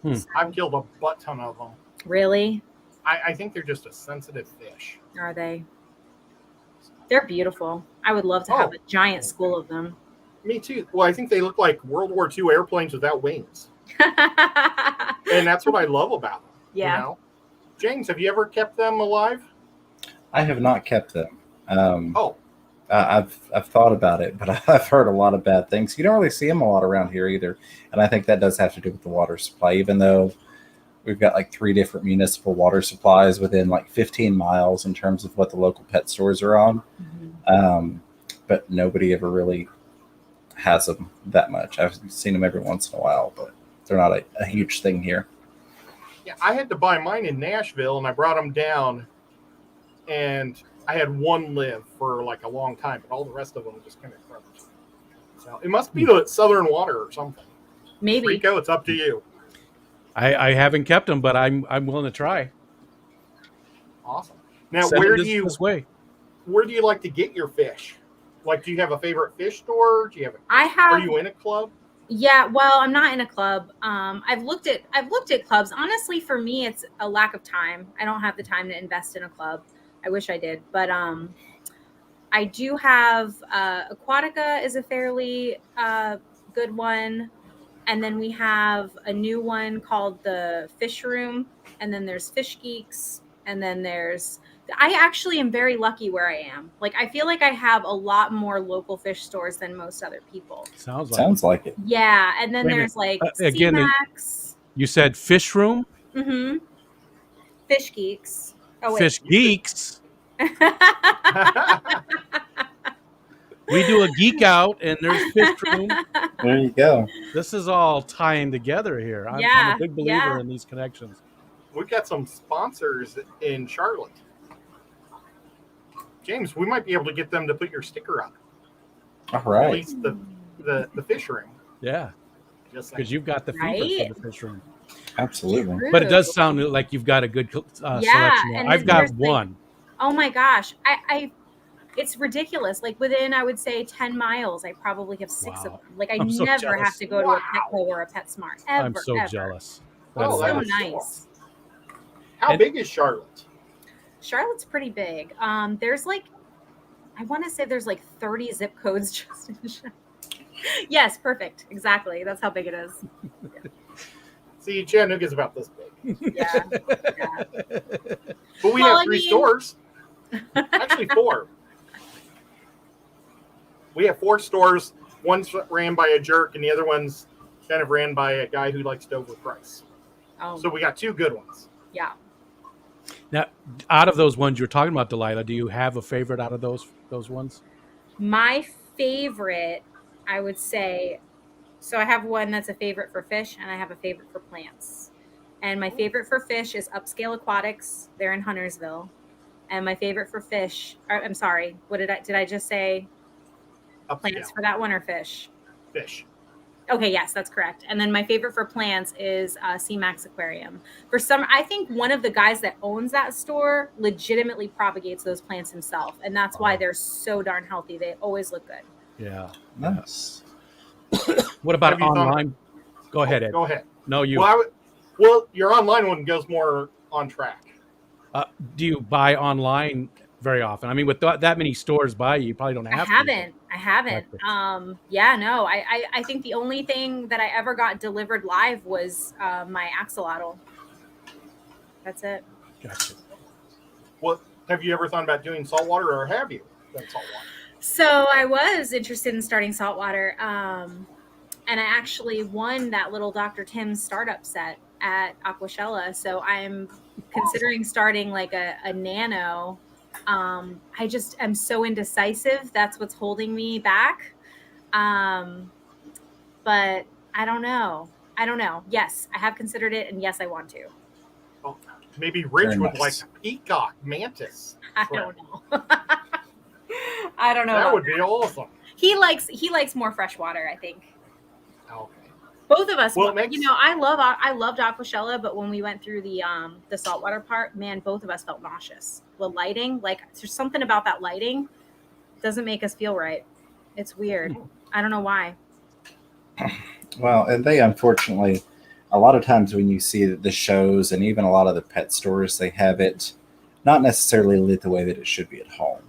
Speaker 3: So,
Speaker 1: I've killed a butt ton of them.
Speaker 3: really?
Speaker 1: I think they're just a sensitive fish.
Speaker 3: Are they? They're beautiful. I would love to have a giant school of them.
Speaker 1: Me too. Well, I think they look like World War II airplanes without wings. And that's what I love about them.
Speaker 3: Yeah.
Speaker 1: James, have you ever kept them alive?
Speaker 4: I have not kept them.
Speaker 1: I've
Speaker 4: I've thought about it, but I've heard a lot of bad things. You don't really see them a lot around here either, and I think that does have to do with the water supply. Even though we've got like 3 different municipal water supplies within like 15 miles in terms of what the local pet stores are on, but nobody ever really has them that much. I've seen them every once in a while, but they're not a huge thing here.
Speaker 1: Yeah, I had to buy mine in Nashville, and I brought them down, and I had 1 live for like a long time, but all the rest of them just kind of crushed. So it must be the southern water or something.
Speaker 3: Maybe.
Speaker 1: Riko, it's up to you.
Speaker 2: I haven't kept them, but I'm willing to try.
Speaker 1: Awesome. Now,
Speaker 2: Send
Speaker 1: where
Speaker 2: them
Speaker 1: do you like to get your fish? Like, do you have a favorite fish store? Do you have? Are you in a club?
Speaker 3: Yeah, well, I'm not in a club. I've looked at clubs. Honestly, for me, it's a lack of time. I don't have the time to invest in a club. I wish I did, but I do have Aquatica is a fairly good one, and then we have a new one called the Fish Room, and then there's Fish Geeks, and then there's. I actually am very lucky where I am. Like, I feel like I have a lot more local fish stores than most other people.
Speaker 4: Sounds like it.
Speaker 3: Yeah, and then there's like
Speaker 2: again,
Speaker 3: C-Max.
Speaker 2: You said Fish Room?
Speaker 3: Mm-hmm. Fish Geeks. Oh, wait.
Speaker 2: Fish Geeks? We do a geek out, and there's Fish Room.
Speaker 4: There you go.
Speaker 2: This is all tying together here. I'm a big believer in these connections.
Speaker 1: we've got some sponsors in Charlotte. James, we might be able to get them to put your sticker up.
Speaker 4: All
Speaker 1: At
Speaker 4: right.
Speaker 1: least the fish room.
Speaker 2: Yeah,
Speaker 1: Just saying.
Speaker 2: because you've got the fever
Speaker 3: Right?
Speaker 2: for the fish room.
Speaker 4: Absolutely.
Speaker 2: But it does sound like you've got a good selection there.
Speaker 3: and
Speaker 2: I've got
Speaker 3: there's, like,
Speaker 2: one.
Speaker 3: Oh my gosh. I it's ridiculous. Like within, I would say 10 miles, I probably have 6 of
Speaker 2: Wow.
Speaker 3: them. Like I
Speaker 2: I'm so
Speaker 3: never
Speaker 2: jealous.
Speaker 3: have to go to a Petco or a PetSmart ever.
Speaker 2: I'm so
Speaker 3: ever.
Speaker 2: jealous.
Speaker 1: Oh,
Speaker 3: So
Speaker 1: that is
Speaker 3: nice.
Speaker 1: How
Speaker 2: And-
Speaker 1: big is Charlotte?
Speaker 3: Charlotte's pretty big. There's like, I want to say there's like 30 zip codes just in Charlotte. Yes, perfect. Exactly. That's how big it is.
Speaker 1: See, Chattanooga's about this big.
Speaker 3: Yeah.
Speaker 1: But we
Speaker 3: Well,
Speaker 1: have
Speaker 3: I
Speaker 1: 3
Speaker 3: mean-
Speaker 1: stores. Actually, 4. We have 4 stores. One's ran by a jerk, and the other one's kind of ran by a guy who likes to overprice.
Speaker 3: Oh,
Speaker 1: So we got 2 good ones.
Speaker 3: yeah.
Speaker 2: Now, out of those ones you're talking about, Delilah, do you have a favorite out of those ones?
Speaker 3: My favorite, I would say, so I have one that's a favorite for fish, and I have a favorite for plants. And my favorite for fish is Upscale Aquatics. They're in Huntersville. And my favorite for fish, I'm sorry, what did I just say? Plants
Speaker 1: Upscale
Speaker 3: for that one or fish?
Speaker 1: fish.
Speaker 3: Okay, yes, that's correct. And then my favorite for plants is C-Max Aquarium. I think one of the guys that owns that store legitimately propagates those plants himself, and that's why they're so darn healthy. They always look good.
Speaker 2: Yeah.
Speaker 4: Nice.
Speaker 2: What about
Speaker 1: Have you thought-
Speaker 2: online? Go ahead, Ed.
Speaker 1: Go ahead.
Speaker 2: No, you.
Speaker 1: Well, your online one goes more on track.
Speaker 2: Do you buy online very often? I mean, with that many stores by you probably don't have to.
Speaker 3: I haven't.
Speaker 2: Gotcha.
Speaker 3: Yeah, no. I think the only thing that I ever got delivered live was my axolotl. That's it.
Speaker 2: Gotcha.
Speaker 1: Well, have you ever thought about doing saltwater, or have you done saltwater?
Speaker 3: So I was interested in starting saltwater, and I actually won that little Dr. Tim's startup set at Aquashella. So I'm considering starting like a nano. I just am so indecisive. That's what's holding me back. But I don't know. Yes, I have considered it, and yes, I want to.
Speaker 1: Well, maybe Rich
Speaker 4: Very
Speaker 1: would
Speaker 4: nice.
Speaker 1: like a Peacock Mantis.
Speaker 3: I don't know. I don't know.
Speaker 1: That
Speaker 3: about
Speaker 1: would be awesome.
Speaker 3: He likes more fresh water, I think.
Speaker 1: Okay.
Speaker 3: Both of us.
Speaker 1: Well, it makes-
Speaker 3: you know, I loved Aquashella, but when we went through the saltwater part, man, both of us felt nauseous. The lighting, like there's something about that lighting, doesn't make us feel right. It's weird. I don't know why.
Speaker 4: Well, and they unfortunately, a lot of times when you see the shows and even a lot of the pet stores, they have it not necessarily lit the way that it should be at home.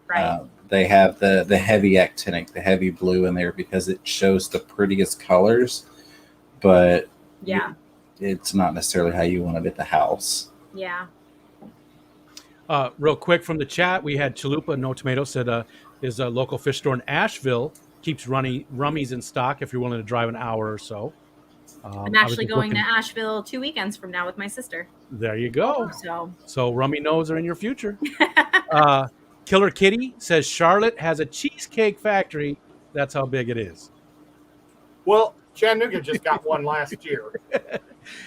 Speaker 3: Right.
Speaker 4: They have the heavy actinic, the heavy blue in there because it shows the prettiest colors, but
Speaker 3: Yeah.
Speaker 4: it's not necessarily how you want it at the house.
Speaker 3: Yeah.
Speaker 2: Real quick from the chat, we had Chalupa No Tomato said is a local fish store in Asheville, keeps rummies in stock if you're willing to drive an hour or so.
Speaker 3: I'm actually going to Asheville 2 weekends from now with my sister.
Speaker 2: There you go.
Speaker 3: So
Speaker 2: rummy knows are in your future. Killer Kitty says Charlotte has a cheesecake factory. That's how big it is.
Speaker 1: Well, Chattanooga just got one last year.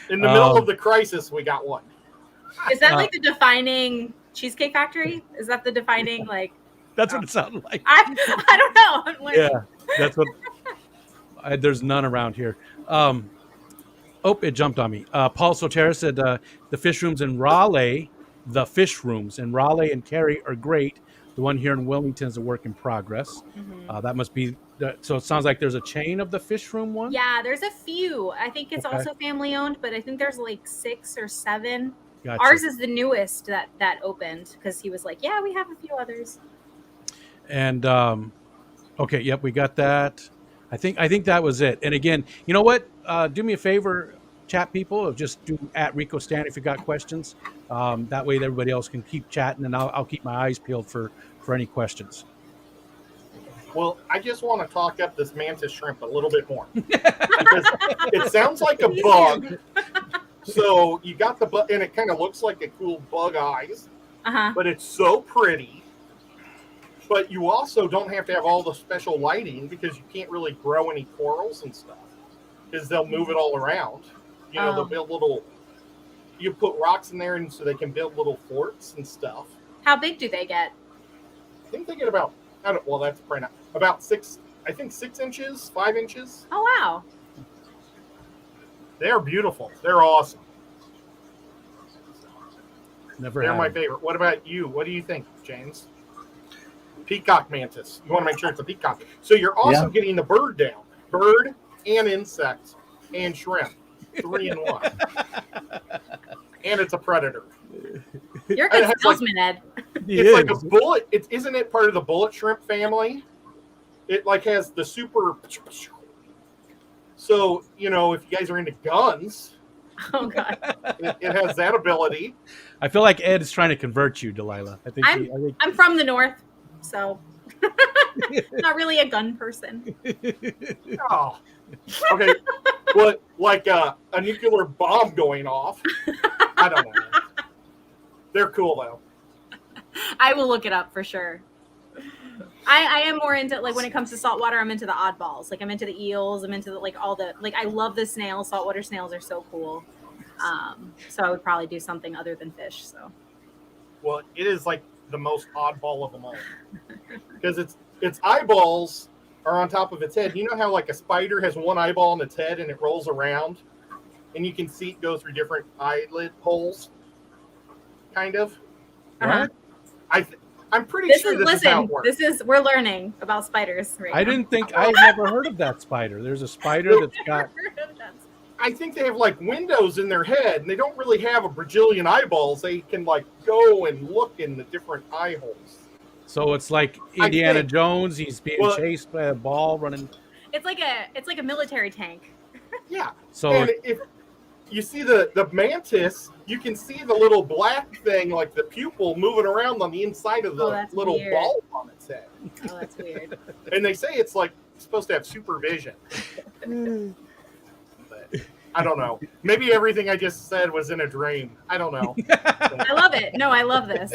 Speaker 1: In the middle of the crisis, we got one.
Speaker 3: is that like the defining Cheesecake Factory? Is that the defining like?
Speaker 2: That's what it sounded like.
Speaker 3: I don't know. I'm like,
Speaker 2: Yeah, that's what. There's none around here. It jumped on me. Paul Sotera said the fish rooms in Raleigh, and Cary are great. The one here in Wilmington is a work in progress.
Speaker 3: Mhm.
Speaker 2: That must be. So it sounds like there's a chain of the fish room one.
Speaker 3: Yeah, there's a few. I think it's
Speaker 2: Okay.
Speaker 3: also family owned, but I think there's like 6 or 7.
Speaker 2: Gotcha.
Speaker 3: Ours is the newest that opened because he was like, yeah, we have a few others.
Speaker 2: And okay, yep, we got that. I think that was it. And again, you know what? Do me a favor, chat people, of just do at Riko Stan if you got questions. That way, everybody else can keep chatting, and I'll keep my eyes peeled for any questions.
Speaker 1: Well, I just want to talk up this mantis shrimp a little bit more. Because it sounds like a bug. So you got the bug, and it kind of looks like a cool bug eyes, but it's so pretty. But you also don't have to have all the special lighting because you can't really grow any corals and stuff because they'll move it all around. You know, they'll build little, you put rocks in there, and so they can build little forts and stuff.
Speaker 3: How big do they get?
Speaker 1: I think they get about, well, that's probably not, about 6 inches, 5 inches.
Speaker 3: Oh, wow.
Speaker 1: They're beautiful. They're awesome.
Speaker 2: Never
Speaker 1: They're
Speaker 2: had
Speaker 1: my
Speaker 2: them.
Speaker 1: favorite. What about you? What do you think, James? Peacock Mantis. You want to make sure it's a peacock. So you're also getting the bird down. Bird and insect and shrimp. 3 in 1. And it's a predator.
Speaker 3: You're a good salesman, Ed.
Speaker 1: It's like a bullet. Isn't it part of the bullet shrimp family? It like has the super. So, if you guys are into guns,
Speaker 3: Oh, God.
Speaker 1: it has that ability.
Speaker 2: I feel like Ed is trying to convert you, Delilah. I think
Speaker 3: I'm from the north, so not really a gun person.
Speaker 1: Oh, okay. Well, like a nuclear bomb going off. I don't know. They're cool though.
Speaker 3: I will look it up for sure. I am more into, like, when it comes to saltwater, I'm into the oddballs. Like, I'm into the eels. I'm into I love the snails. Saltwater snails are so cool. So I would probably do something other than fish. So.
Speaker 1: Well, it is like the most oddball of them all because its eyeballs are on top of its head. You know how like a spider has one eyeball on its head and it rolls around, and you can see it go through different eyelid holes. Kind of.
Speaker 3: Uh-huh.
Speaker 1: I'm pretty sure this is how it works.
Speaker 3: We're learning about spiders right now.
Speaker 2: I didn't think I've never heard of that spider. There's a spider that's got.
Speaker 1: I think they have like windows in their head, and they don't really have a bajillion eyeballs. They can like go and look in the different eye holes.
Speaker 2: So it's like Indiana Jones. He's being chased by a ball running.
Speaker 3: It's like a military tank.
Speaker 1: Yeah.
Speaker 2: So
Speaker 1: and if you see the mantis, you can see the little black thing, like the pupil, moving around on the inside of the little ball on its head.
Speaker 3: Oh, that's weird.
Speaker 1: And they say it's like supposed to have supervision. But I don't know. Maybe everything I just said was in a dream. I don't know.
Speaker 3: I love it. No, I love this.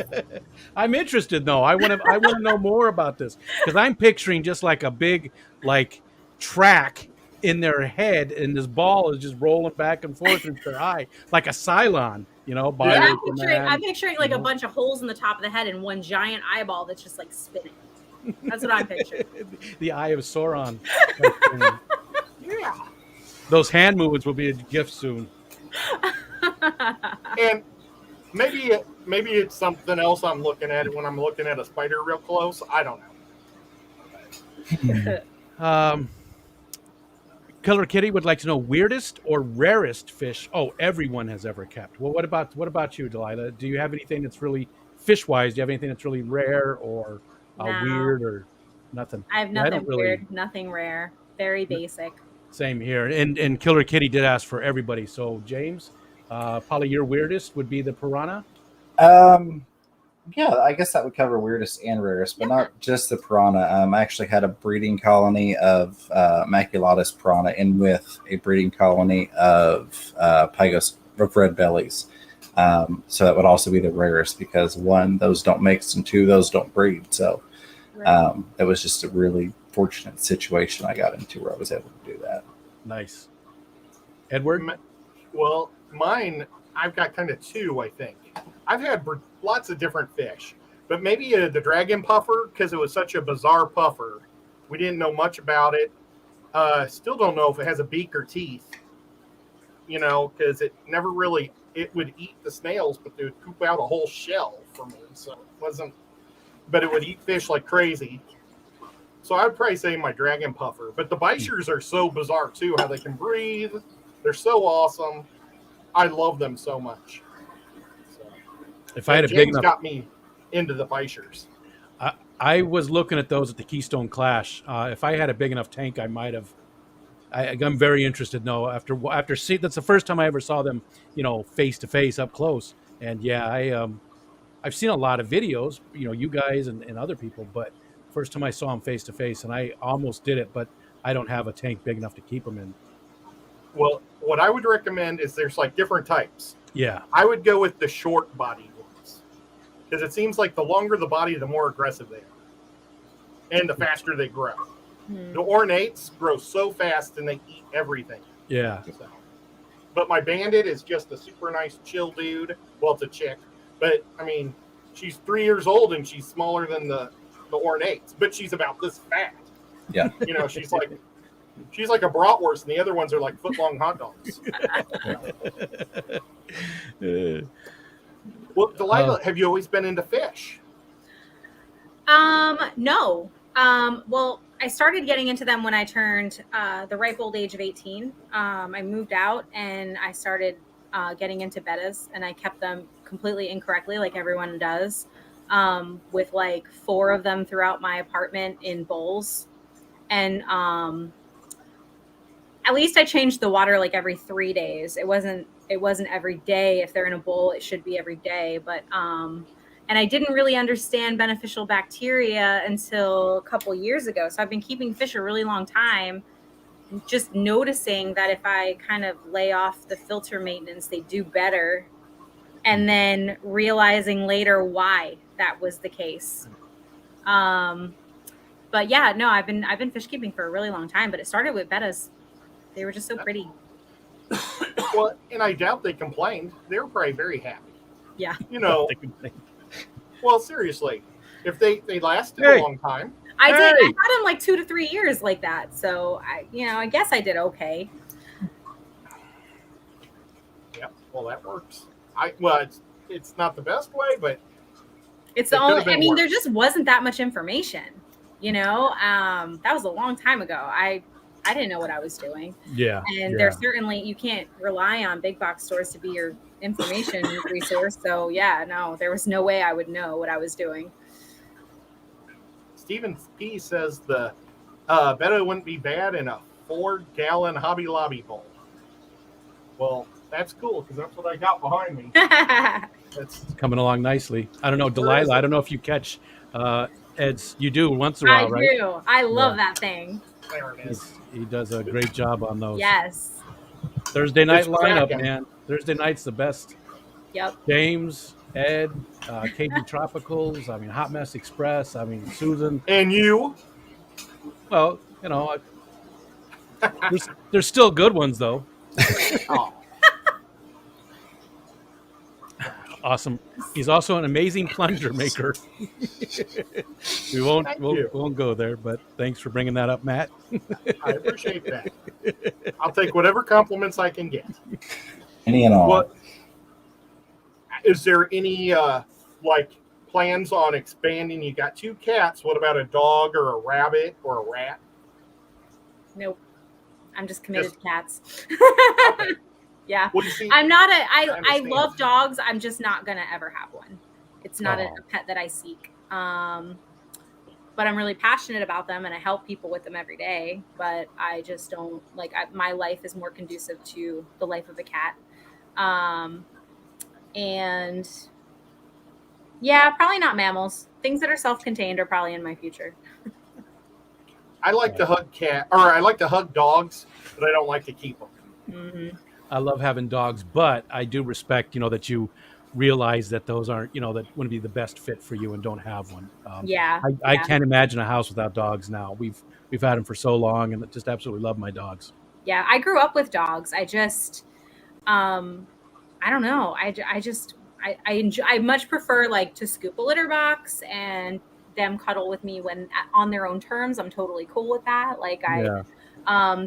Speaker 2: I'm interested though. I want to know more about this because I'm picturing just like a big track in their head, and this ball is just rolling back and forth into their eye like a Cylon,
Speaker 3: I'm picturing like a bunch of holes in the top of the head and one giant eyeball that's just like spinning. That's what I'm picturing.
Speaker 2: The eye of Sauron.
Speaker 1: Yeah.
Speaker 2: Those hand movements will be a gift soon.
Speaker 1: And maybe it's something else I'm looking at when I'm looking at a spider real close. I don't know.
Speaker 2: Killer Kitty would like to know weirdest or rarest fish. Oh, everyone has ever kept. Well, what about you, Delilah? Do you have anything that's really fish-wise? Do you have anything that's really rare or weird or nothing?
Speaker 3: I have nothing weird, nothing rare. Very basic.
Speaker 2: Same here. And Killer Kitty did ask for everybody. So James, probably your weirdest would be the piranha.
Speaker 4: Yeah, I guess that would cover weirdest and rarest, but not just the piranha. I actually had a breeding colony of maculatus piranha in with a breeding colony of pygos of red bellies. So that would also be the rarest because 1, those don't mix, and 2, those don't breed. So it was just a really fortunate situation I got into where I was able to do that.
Speaker 2: Nice. Edward?
Speaker 1: Well, mine, I've got kind of 2, I think. I've had lots of different fish, but maybe the dragon puffer, because it was such a bizarre puffer. We didn't know much about it. Still don't know if it has a beak or teeth, because it never really, it would eat the snails, but they would poop out a whole shell for me. So it wasn't, but it would eat fish like crazy. So I would probably say my dragon puffer, but the bichers are so bizarre too, how they can breathe. They're so awesome. I love them so much.
Speaker 2: If I had a
Speaker 1: James
Speaker 2: big enough,
Speaker 1: got me into the bichers.
Speaker 2: I was looking at those at the Keystone Clash. If I had a big enough tank, I might have. I'm very interested. No, after see, that's the first time I ever saw them, face to face up close. And yeah, I've seen a lot of videos, you guys and other people, but first time I saw them face to face, and I almost did it, but I don't have a tank big enough to keep them in.
Speaker 1: Well, what I would recommend is there's like different types.
Speaker 2: Yeah,
Speaker 1: I would go with the short body ones because it seems like the longer the body, the more aggressive they are, and the faster they grow. The ornates grow so fast and they eat everything.
Speaker 2: yeah.
Speaker 1: So, But my bandit is just a super nice, chill dude. Well, it's a chick, but I mean, she's 3 years old and she's smaller than the ornates, but she's about this fat.
Speaker 4: Yeah.
Speaker 1: You know, she's like a bratwurst, and the other ones are like foot-long hot dogs. Well, Delilah, have you always been into fish?
Speaker 3: No. Well, I started getting into them when I turned the ripe old age of 18. I moved out and I started getting into bettas, and I kept them completely incorrectly, like everyone does, with like 4 of them throughout my apartment in bowls. And at least I changed the water like every 3 days. It wasn't every day. If they're in a bowl, it should be every day. But and I didn't really understand beneficial bacteria until a couple years ago. So I've been keeping fish a really long time, just noticing that if I kind of lay off the filter maintenance, they do better. And then realizing later why that was the case. But yeah, no, I've been fish keeping for a really long time, but it started with bettas. They were just so pretty.
Speaker 1: Well, and I doubt they complained. They were probably very happy.
Speaker 3: Yeah.
Speaker 1: You know, well, seriously, if they lasted
Speaker 2: Hey.
Speaker 1: a long time.
Speaker 3: I did. I
Speaker 2: Hey.
Speaker 3: had them like 2 to 3 years like that. So I guess I did okay.
Speaker 1: Yeah, well, that works. It's not the best way, but
Speaker 3: It's the
Speaker 1: It could've
Speaker 3: only.
Speaker 1: been
Speaker 3: I mean,
Speaker 1: worse.
Speaker 3: there just wasn't that much information. You know, that was a long time ago. I didn't know what I was doing,
Speaker 2: Yeah.
Speaker 3: and there's certainly you can't rely on big box stores to be your information resource. So yeah, no, there was no way I would know what I was doing.
Speaker 1: Stephen P says the betta wouldn't be bad in a 4-gallon Hobby Lobby bowl. Well, that's cool because that's what I got behind me. That's
Speaker 2: Coming along nicely. I don't know,
Speaker 1: Where is
Speaker 2: Delilah.
Speaker 1: it?
Speaker 2: I don't know if you catch Ed's. You do once in a
Speaker 3: I
Speaker 2: while, right?
Speaker 3: do. I love that thing.
Speaker 1: there it is.
Speaker 2: He does a great job on those.
Speaker 3: Yes.
Speaker 2: Thursday night
Speaker 1: It's
Speaker 2: lineup,
Speaker 1: cracking.
Speaker 2: man. Thursday night's the best.
Speaker 3: Yep.
Speaker 2: Ed, KB Tropicals. I mean, Hot Mess Express. I mean, Susan.
Speaker 1: And you?
Speaker 2: Well, you know, there's still good ones though.
Speaker 1: Oh,
Speaker 2: Awesome. He's also an amazing plunger maker. we won't
Speaker 1: Thank
Speaker 2: we'll,
Speaker 1: you.
Speaker 2: won't go there, but thanks for bringing that up, Matt.
Speaker 1: I appreciate that. I'll take whatever compliments I can get.
Speaker 4: Any and all.
Speaker 1: What is there any like plans on expanding? You got 2 cats. What about a dog or a rabbit or a rat?
Speaker 3: Nope. I'm just committed
Speaker 1: Just-
Speaker 3: to cats. Yeah.
Speaker 1: What do you see?
Speaker 3: I'm not I
Speaker 1: understand.
Speaker 3: love dogs. I'm just not gonna ever have one. It's not a
Speaker 2: Oh.
Speaker 3: pet that I seek. But I'm really passionate about them and I help people with them every day. But I just don't my life is more conducive to the life of a cat. And yeah, probably not mammals. Things that are self-contained are probably in my future.
Speaker 1: I like to hug dogs, but I don't like to keep them.
Speaker 3: Mm-hmm.
Speaker 2: I love having dogs, but I do respect, that you realize that those aren't, that wouldn't be the best fit for you and don't have one.
Speaker 3: Yeah.
Speaker 2: I can't imagine a house without dogs now. We've had them for so long, and just absolutely love my dogs.
Speaker 3: Yeah, I grew up with dogs. I just, I don't know. I much prefer like to scoop a litter box and them cuddle with me when on their own terms. I'm totally cool with that.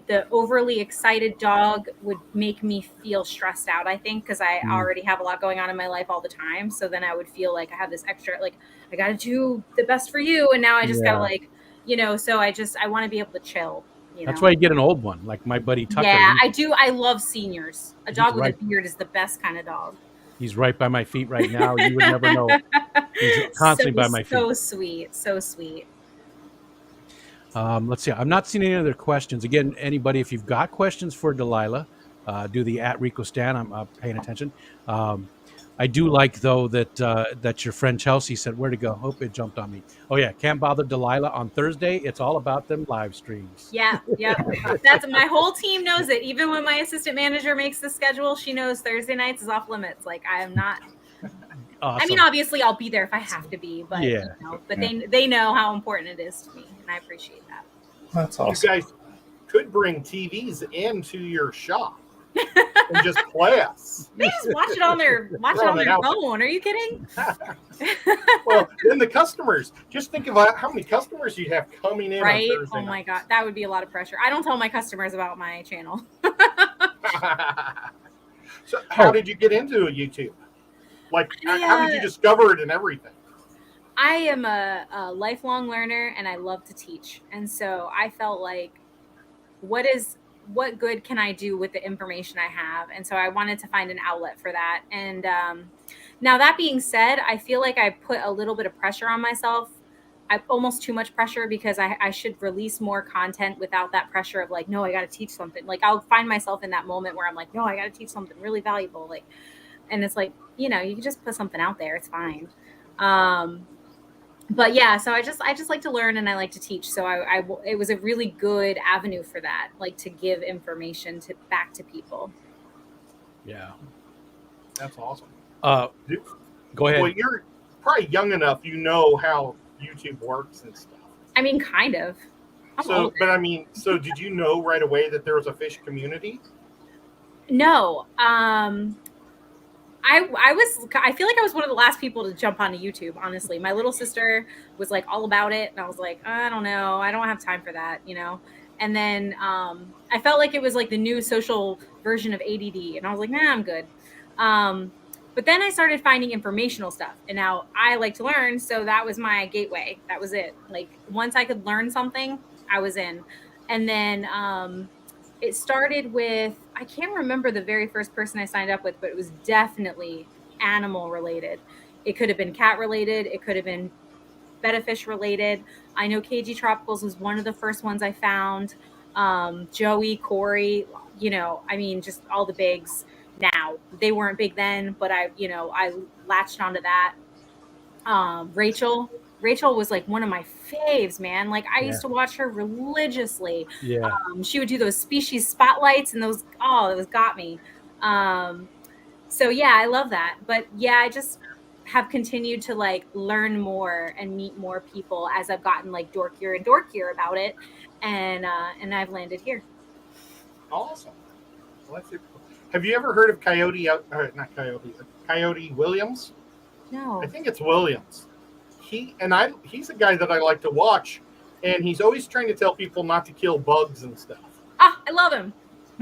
Speaker 3: The overly excited dog would make me feel stressed out, I think, because I already have a lot going on in my life all the time. So then I would feel like I have this extra, like, I got to do the best for you. And now I just got to so I want to be able to chill.
Speaker 2: That's why you get an old one, like my buddy Tucker.
Speaker 3: Yeah, I do. I love seniors. A dog with a beard is the best kind of dog.
Speaker 2: He's right by my feet right now. You would never know. He's constantly by my feet.
Speaker 3: So sweet. So sweet.
Speaker 2: Let's see. I'm not seeing any other questions. Again, anybody, if you've got questions for Delilah, do the @RicoStan. I'm paying attention. I do like, though, that your friend Chelsea said, where to go? Hope it jumped on me. Oh, yeah. Can't bother Delilah on Thursday. It's all about them live streams.
Speaker 3: Yeah. That's my whole team knows it. Even when my assistant manager makes the schedule, she knows Thursday nights is off limits. Like, I am not.
Speaker 2: Awesome.
Speaker 3: I mean, obviously, I'll be there if I have to be, but they know how important it is to me, and I appreciate that.
Speaker 4: That's
Speaker 1: You
Speaker 4: awesome.
Speaker 1: guys could bring TVs into your shop. and just class.
Speaker 3: They just watch it on their phone. Are you kidding?
Speaker 1: Well, then the customers. Just think about how many customers you have coming in.
Speaker 3: Right?
Speaker 1: On Thursday
Speaker 3: Oh my
Speaker 1: nights.
Speaker 3: God, that would be a lot of pressure. I don't tell my customers about my channel.
Speaker 1: So, how did you get into YouTube? Like, how did you discover it and everything?
Speaker 3: I am a lifelong learner, and I love to teach. And so I felt like, what good can I do with the information I have? And so I wanted to find an outlet for that. And now that being said, I feel like I put a little bit of pressure on myself. Almost too much pressure, because I should release more content without that pressure of like, no, I got to teach something. Like, I'll find myself in that moment where I'm like, no, I got to teach something really valuable. Like, and it's like, you can just put something out there. It's fine. But yeah, so I just like to learn, and I like to teach. So it was a really good avenue for that, like to give information back to people.
Speaker 2: Yeah.
Speaker 1: That's awesome.
Speaker 2: Go ahead.
Speaker 1: Well, you're probably young enough, how YouTube works and stuff.
Speaker 3: I mean, kind of.
Speaker 1: So did you know right away that there was a fish community?
Speaker 3: No. I feel like I was one of the last people to jump onto YouTube, honestly. My little sister was like all about it, and I was like, I don't know. I don't have time for that, And then I felt like it was like the new social version of ADD, and I was like, nah, I'm good. But then I started finding informational stuff, and now I like to learn, so that was my gateway. That was it. Like, once I could learn something, I was in. And then it started with, I can't remember the very first person I signed up with, but it was definitely animal related. It could have been cat related. It could have been betta fish related. I know KG Tropicals was one of the first ones I found. Joey, Corey, just all the bigs now. They weren't big then, but I latched onto that. Rachel was like one of my faves, man. Like, I used to watch her religiously.
Speaker 2: Yeah.
Speaker 3: She would do those species spotlights, and it was got me. So yeah, I love that. But yeah, I just have continued to like learn more and meet more people as I've gotten like dorkier and dorkier about it, and I've landed here.
Speaker 1: Awesome. Well, that's it. Have you ever heard of Coyote Williams?
Speaker 3: No.
Speaker 1: I think it's Williams. He's a guy that I like to watch, and he's always trying to tell people not to kill bugs and stuff.
Speaker 3: Ah, I love him.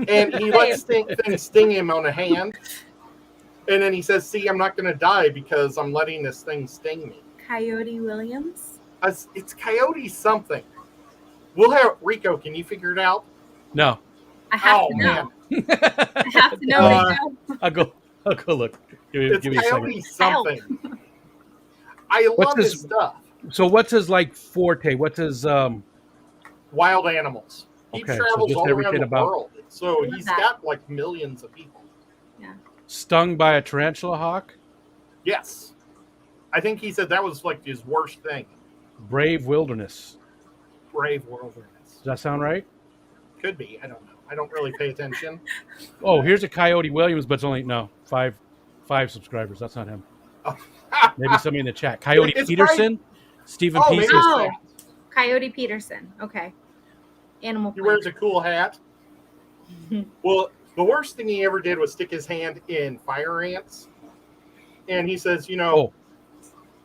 Speaker 1: And he lets things sting him on a hand, and then he says, "See, I'm not going to die because I'm letting this thing sting me."
Speaker 3: Coyote Williams?
Speaker 1: It's Coyote something. We'll have Riko. Can you figure it out?
Speaker 2: No.
Speaker 3: I have to know.
Speaker 1: Man.
Speaker 3: I have to know.
Speaker 2: I'll go look.
Speaker 1: It's
Speaker 2: give me a
Speaker 1: Coyote
Speaker 2: second.
Speaker 1: something. I love his stuff.
Speaker 2: So what's his like forte? What's his
Speaker 1: Wild animals. He
Speaker 2: Okay, so
Speaker 1: travels
Speaker 2: just
Speaker 1: all around
Speaker 2: everything
Speaker 1: the
Speaker 2: about-
Speaker 1: world. So
Speaker 3: love
Speaker 1: he's
Speaker 3: that.
Speaker 1: got like millions of people.
Speaker 3: Yeah.
Speaker 2: Stung by a tarantula hawk?
Speaker 1: Yes. I think he said that was like his worst thing.
Speaker 2: Brave wilderness.
Speaker 1: Brave wilderness.
Speaker 2: Does that sound right?
Speaker 1: Could be. I don't know. I don't really pay attention.
Speaker 2: Oh, here's a Coyote Williams, but it's only five subscribers. That's not him.
Speaker 1: Oh.
Speaker 2: Maybe somebody in the chat. Coyote
Speaker 1: It's
Speaker 2: Peterson? Stephen
Speaker 1: Oh, maybe
Speaker 2: Peterson.
Speaker 1: it's
Speaker 3: Oh.
Speaker 1: that.
Speaker 3: Coyote Peterson. Okay. Animal
Speaker 1: He
Speaker 3: plant.
Speaker 1: wears a cool hat. Well, the worst thing he ever did was stick his hand in fire ants. And he says,
Speaker 2: Oh.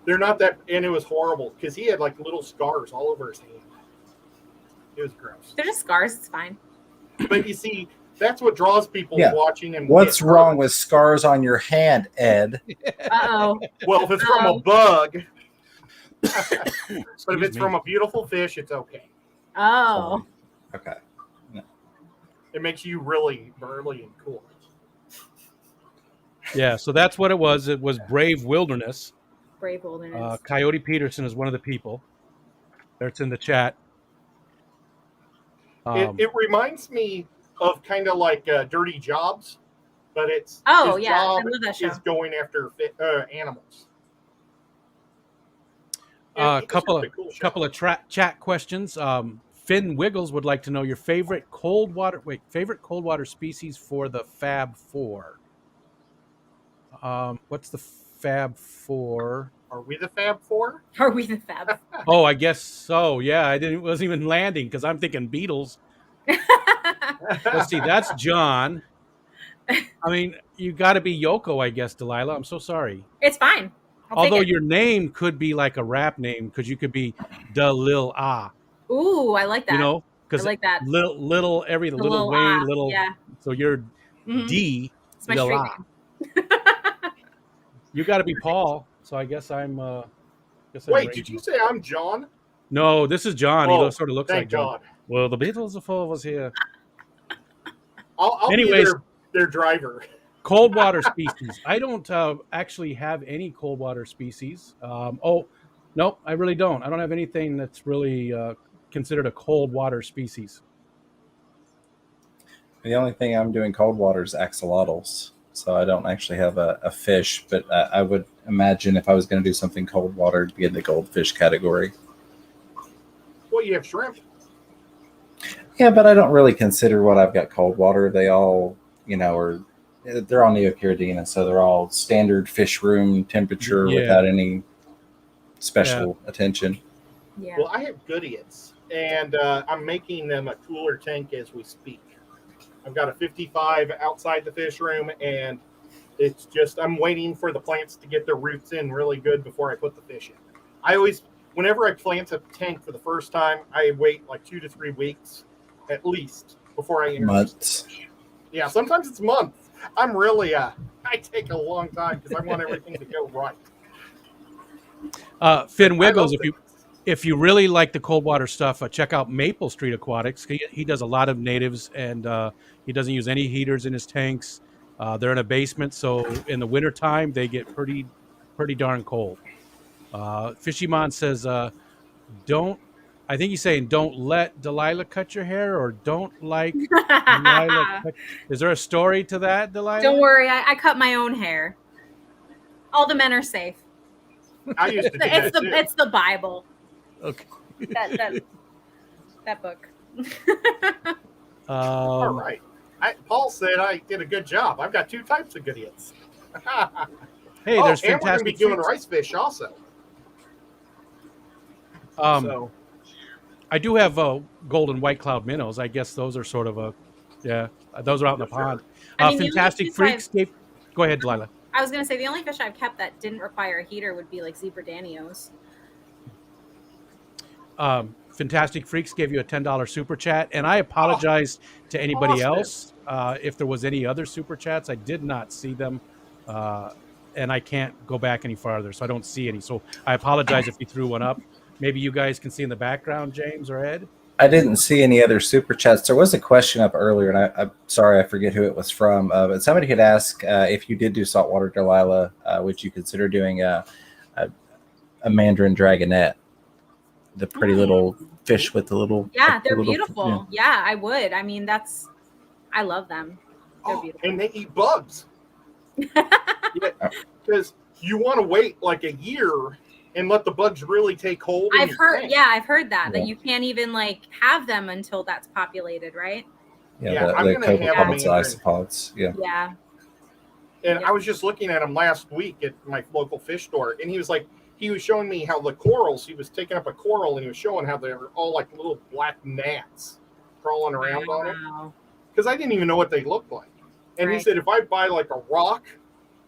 Speaker 1: they're not that, and it was horrible because he had like little scars all over his hand. It was gross.
Speaker 3: They're just scars. It's fine.
Speaker 1: But you see, that's what draws people
Speaker 4: Yeah.
Speaker 1: watching him.
Speaker 4: What's
Speaker 1: get
Speaker 4: wrong
Speaker 1: hurt.
Speaker 4: with scars on your hand, Ed?
Speaker 3: Uh-oh.
Speaker 1: Well, if it's from a bug, but if
Speaker 2: Excuse
Speaker 1: it's
Speaker 2: me.
Speaker 1: from a beautiful fish, it's okay.
Speaker 3: Oh.
Speaker 4: Okay.
Speaker 1: It makes you really burly and cool.
Speaker 2: Yeah, so that's what it was. It was Brave Wilderness.
Speaker 3: Brave wilderness.
Speaker 2: Coyote Peterson is one of the people. It's in the chat.
Speaker 1: It reminds me of kind of like Dirty Jobs, but it's
Speaker 3: Oh,
Speaker 1: his
Speaker 3: yeah, I
Speaker 1: job
Speaker 3: love that show.
Speaker 1: is going after animals.
Speaker 2: A
Speaker 1: It's
Speaker 2: couple
Speaker 1: just a cool show.
Speaker 2: couple of chat questions. Finn Wiggles would like to know your favorite cold water species for the Fab Four. What's the Fab Four?
Speaker 1: Are we the Fab Four?
Speaker 3: Are we the Fab?
Speaker 2: Oh, I guess so. Yeah, wasn't even landing because I'm thinking beetles. Let's see. That's John. I mean, you got to be Yoko, I guess, Delilah. I'm so sorry.
Speaker 3: It's fine. I'll
Speaker 2: Although
Speaker 3: take it.
Speaker 2: your name could be like a rap name, because you could be Delilah.
Speaker 3: Ooh, I like that.
Speaker 2: You know,
Speaker 3: I
Speaker 2: because
Speaker 3: like that.
Speaker 2: little every
Speaker 3: The
Speaker 2: little Wayne,
Speaker 3: yeah.
Speaker 2: So you're
Speaker 3: Mhm.
Speaker 2: D.
Speaker 3: It's my street
Speaker 2: Delilah.
Speaker 3: name.
Speaker 2: You got to be Paul. So I guess I'm.
Speaker 1: Wait,
Speaker 2: ready.
Speaker 1: did you say I'm John?
Speaker 2: No, this is John.
Speaker 1: Oh,
Speaker 2: Sort of looks
Speaker 1: thank
Speaker 2: like John.
Speaker 1: God.
Speaker 2: Well, the Beatles of Four was here.
Speaker 1: I'll
Speaker 2: Anyways,
Speaker 1: be their driver.
Speaker 2: cold water species. I don't actually have any cold water species. No, I really don't. I don't have anything that's really considered a cold water species.
Speaker 4: The only thing I'm doing cold water is axolotls. So I don't actually have a fish, but I would imagine if I was going to do something cold water, it'd be in the goldfish category.
Speaker 1: Well, you have shrimp.
Speaker 4: Yeah, but I don't really consider what I've got cold water. They all, they're all Neocaridina, so they're all standard fish room temperature without any special attention.
Speaker 3: Yeah.
Speaker 1: Well, I have Goodiots, and I'm making them a cooler tank as we speak. I've got a 55 outside the fish room, and it's just I'm waiting for the plants to get their roots in really good before I put the fish in. Whenever I plant a tank for the first time, I wait like 2 to 3 weeks at least before I introduce
Speaker 4: Months.
Speaker 1: Yeah, sometimes it's months. I'm really I take a long time because I want everything to go right.
Speaker 2: Finn Wiggles, if you really like the cold water stuff, check out Maple Street Aquatics. He does a lot of natives, and he doesn't use any heaters in his tanks. They're in a basement, so in the wintertime, they get pretty darn cold. Fishymon says, I think he's saying, don't let Delilah cut your hair, or don't like Delilah. Is there a story to that, Delilah?
Speaker 3: Don't worry, I cut my own hair. All the men are safe.
Speaker 1: I used to do that too.
Speaker 3: It's the Bible.
Speaker 2: Okay.
Speaker 3: That book.
Speaker 1: All right. Paul said I did a good job. I've got 2 types of Goodiots.
Speaker 2: Hey, there's
Speaker 1: and we're going to be doing
Speaker 2: freaks.
Speaker 1: rice fish also.
Speaker 2: I do have golden white cloud minnows. I guess those are sort of those are out in the pond. Fantastic freaks. Go ahead, Delilah.
Speaker 3: I was going to say the only fish I've kept that didn't require a heater would be like zebra danios.
Speaker 2: Fantastic Freaks gave you a $10 super chat, and I apologize to anybody else if there was any other super chats. I did not see them, and I can't go back any farther, so I don't see any. So I apologize if you threw one up. Maybe you guys can see in the background, James or Ed.
Speaker 4: I didn't see any other super chats. There was a question up earlier, and I'm sorry, I forget who it was from. But somebody had asked if you did do saltwater Delilah, would you consider doing a mandarin dragonette, the pretty little fish with the little.
Speaker 3: Yeah, they're beautiful. Yeah, I would. I mean, I love them. They're beautiful.
Speaker 1: And they eat bugs. Because you want to wait like a year and let the bugs really take hold.
Speaker 3: I've heard that you can't even like have them until that's populated, right?
Speaker 4: Yeah, the copepods, isopods.
Speaker 3: Yeah.
Speaker 1: And I was just looking at him last week at my local fish store, and he was showing me how the corals, he was taking up a coral and he was showing how they were all like little black gnats crawling around on it. Because I didn't even know what they looked like. And he said if I buy like a rock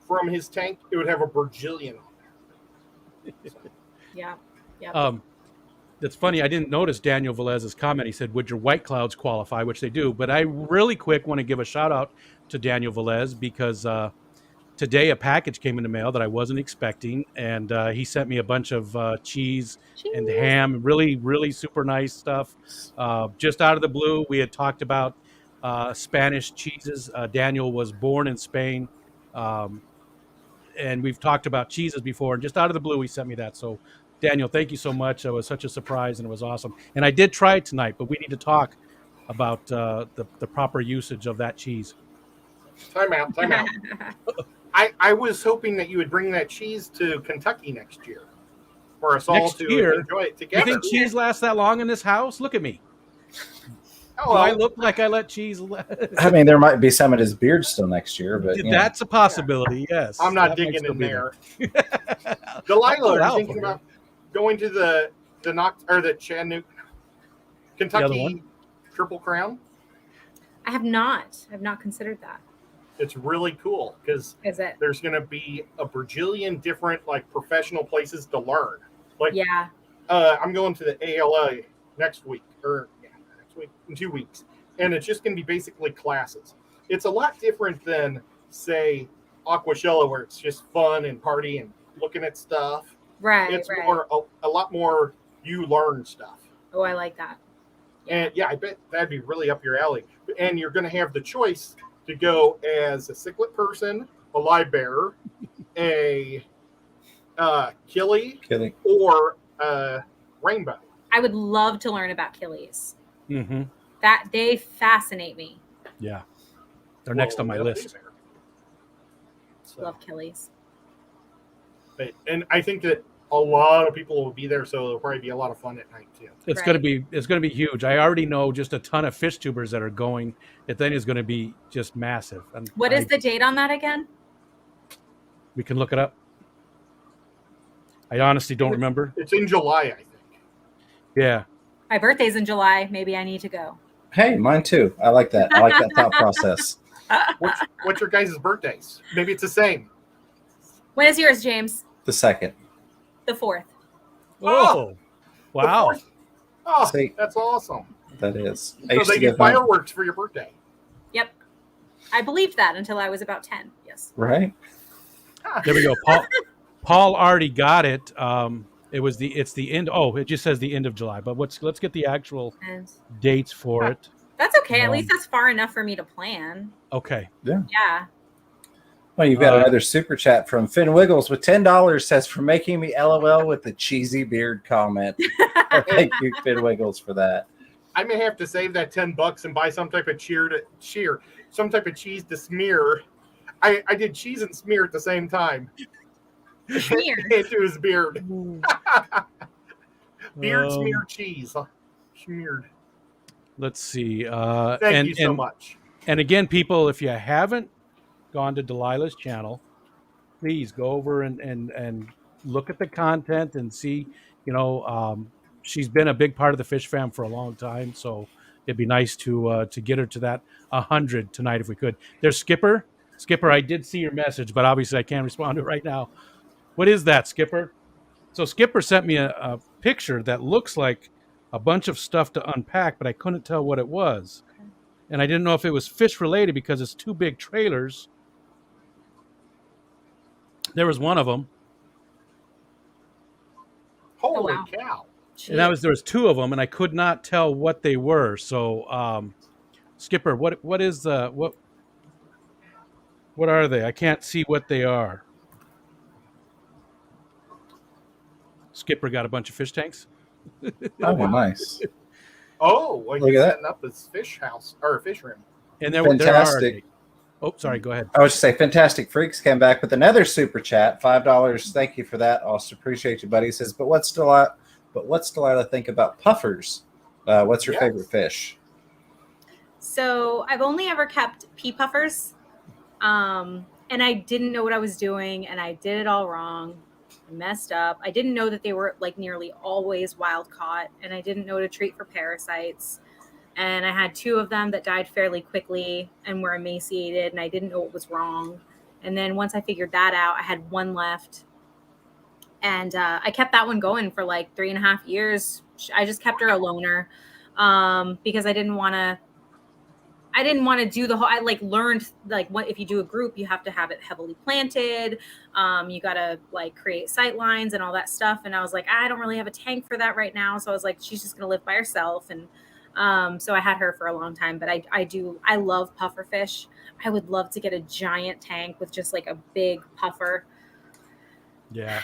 Speaker 1: from his tank, it would have a Virgilian on it. So.
Speaker 3: Yeah.
Speaker 2: That's funny. I didn't notice Daniel Velez's comment. He said, would your white clouds qualify? Which they do. But I really quick want to give a shout out to Daniel Velez because today a package came in the mail that I wasn't expecting. And he sent me a bunch of cheese and ham, really, really super nice stuff. Just out of the blue, we had talked about Spanish cheeses. Daniel was born in Spain. And we've talked about cheeses before. And just out of the blue, he sent me that. So Daniel, thank you so much. It was such a surprise, and it was awesome. And I did try it tonight, but we need to talk about the proper usage of that cheese.
Speaker 1: Time out. I was hoping that you would bring that cheese to Kentucky next year for us all to enjoy it together.
Speaker 2: You think cheese lasts that long in this house? Look at me.
Speaker 1: Oh,
Speaker 2: do I look like I let cheese
Speaker 4: I mean, there might be some in his beard still next year, but
Speaker 2: that's a possibility. Yes,
Speaker 1: I'm not digging in there. Delilah, are you thinking about going to the Chattanooga, Kentucky Triple Crown?
Speaker 3: I have not considered that.
Speaker 1: It's really cool because
Speaker 3: Is it?
Speaker 1: there's going to be a bajillion different like professional places to learn. Like,
Speaker 3: Yeah.
Speaker 1: I'm going to the ALA next week, next week in 2 weeks, and it's just going to be basically classes. It's a lot different than, say, Aquashella, where it's just fun and party and looking at stuff.
Speaker 3: Right.
Speaker 1: It's
Speaker 3: right.
Speaker 1: more a lot more you learn stuff.
Speaker 3: Oh, I like that.
Speaker 1: And yeah, I bet that'd be really up your alley. And you're going to have the choice to go as a cichlid person, a live bearer, a killie, or rainbow.
Speaker 3: I would love to learn about killies.
Speaker 2: Mm-hmm.
Speaker 3: That they fascinate me.
Speaker 2: Yeah, they're next on my list.
Speaker 1: So,
Speaker 3: Love killies.
Speaker 1: and I think that a lot of people will be there, so it'll probably be a lot of fun at night too.
Speaker 2: It's
Speaker 3: Right.
Speaker 2: gonna be huge. I already know just a ton of fish tubers that are going. It then is going to be just massive. And
Speaker 3: What is the date on that again?
Speaker 2: We can look it up. I honestly don't remember.
Speaker 1: It's in July, I think.
Speaker 2: Yeah.
Speaker 3: My birthday's in July. Maybe I need to go.
Speaker 4: Hey, mine too. I like that. I like that thought process.
Speaker 1: What's your guys' birthdays? Maybe it's the same.
Speaker 3: When is yours, James?
Speaker 4: The second.
Speaker 3: The 4th.
Speaker 2: Oh, wow.
Speaker 1: Oh,
Speaker 4: See,
Speaker 1: that's awesome.
Speaker 4: that is. I
Speaker 1: So
Speaker 4: used
Speaker 1: they
Speaker 4: to
Speaker 1: get
Speaker 4: give mine-
Speaker 1: fireworks for your birthday.
Speaker 3: Yep. I believed that until I was about 10. Yes.
Speaker 4: Right?
Speaker 2: There we go. Paul already got it. It's the end. Oh, it just says the end of July. But let's get the actual
Speaker 3: And
Speaker 2: dates for it.
Speaker 3: that's okay. At least that's far enough for me to plan.
Speaker 2: Okay.
Speaker 3: Yeah.
Speaker 4: Well, you've got another super chat from Finn Wiggles with $10. Says, for making me LOL with the cheesy beard comment. Thank you, Finn Wiggles, for that.
Speaker 1: I may have to save that $10 and buy some type of some type of cheese to smear. I did cheese and smear at the same time.
Speaker 3: Smear.
Speaker 1: Into his beard. Beard smear cheese. Smeared.
Speaker 2: Let's see.
Speaker 1: Thank you so much.
Speaker 2: And again, people, if you haven't gone to Delilah's channel, please go over and look at the content and see. She's been a big part of the Fish Fam for a long time, so it'd be nice to get her to that 100 tonight if we could. There's Skipper. Skipper, I did see your message, but obviously I can't respond to it right now. What is that, Skipper? So Skipper sent me a picture that looks like a bunch of stuff to unpack, but I couldn't tell what it was. Okay. And I didn't know if it was fish related because it's two big trailers. There was one of them.
Speaker 1: Holy cow.
Speaker 2: And there was two of them, and I could not tell what they were. So, Skipper, what are they? I can't see what they are. Skipper got a bunch of fish tanks.
Speaker 4: Oh, nice.
Speaker 1: Oh, well,
Speaker 4: Look
Speaker 1: he's
Speaker 4: at that.
Speaker 1: setting up his fish house or fish room.
Speaker 2: And there
Speaker 4: Fantastic.
Speaker 2: are. Oh, sorry. Go ahead.
Speaker 4: I was just say, Fantastic Freaks came back with another super chat, $5. Thank you for that. Also appreciate you, buddy. He says, but what's Delilah think about puffers? What's your favorite fish?
Speaker 3: So I've only ever kept pea puffers, and I didn't know what I was doing, and I did it all wrong. I messed up. I didn't know that they were like nearly always wild caught, and I didn't know to treat for parasites. And I had two of them that died fairly quickly and were emaciated, and I didn't know what was wrong. And then once I figured that out, I had one left. And I kept that one going for like 3.5 years. I just kept her a loner because I didn't want to do the whole, I like learned like what, if you do a group, you have to have it heavily planted. You got to like create sight lines and all that stuff. And I was like, I don't really have a tank for that right now. So I was like, she's just going to live by herself. And so I had her for a long time, but I love puffer fish. I would love to get a giant tank with just like a big puffer.
Speaker 2: Yeah.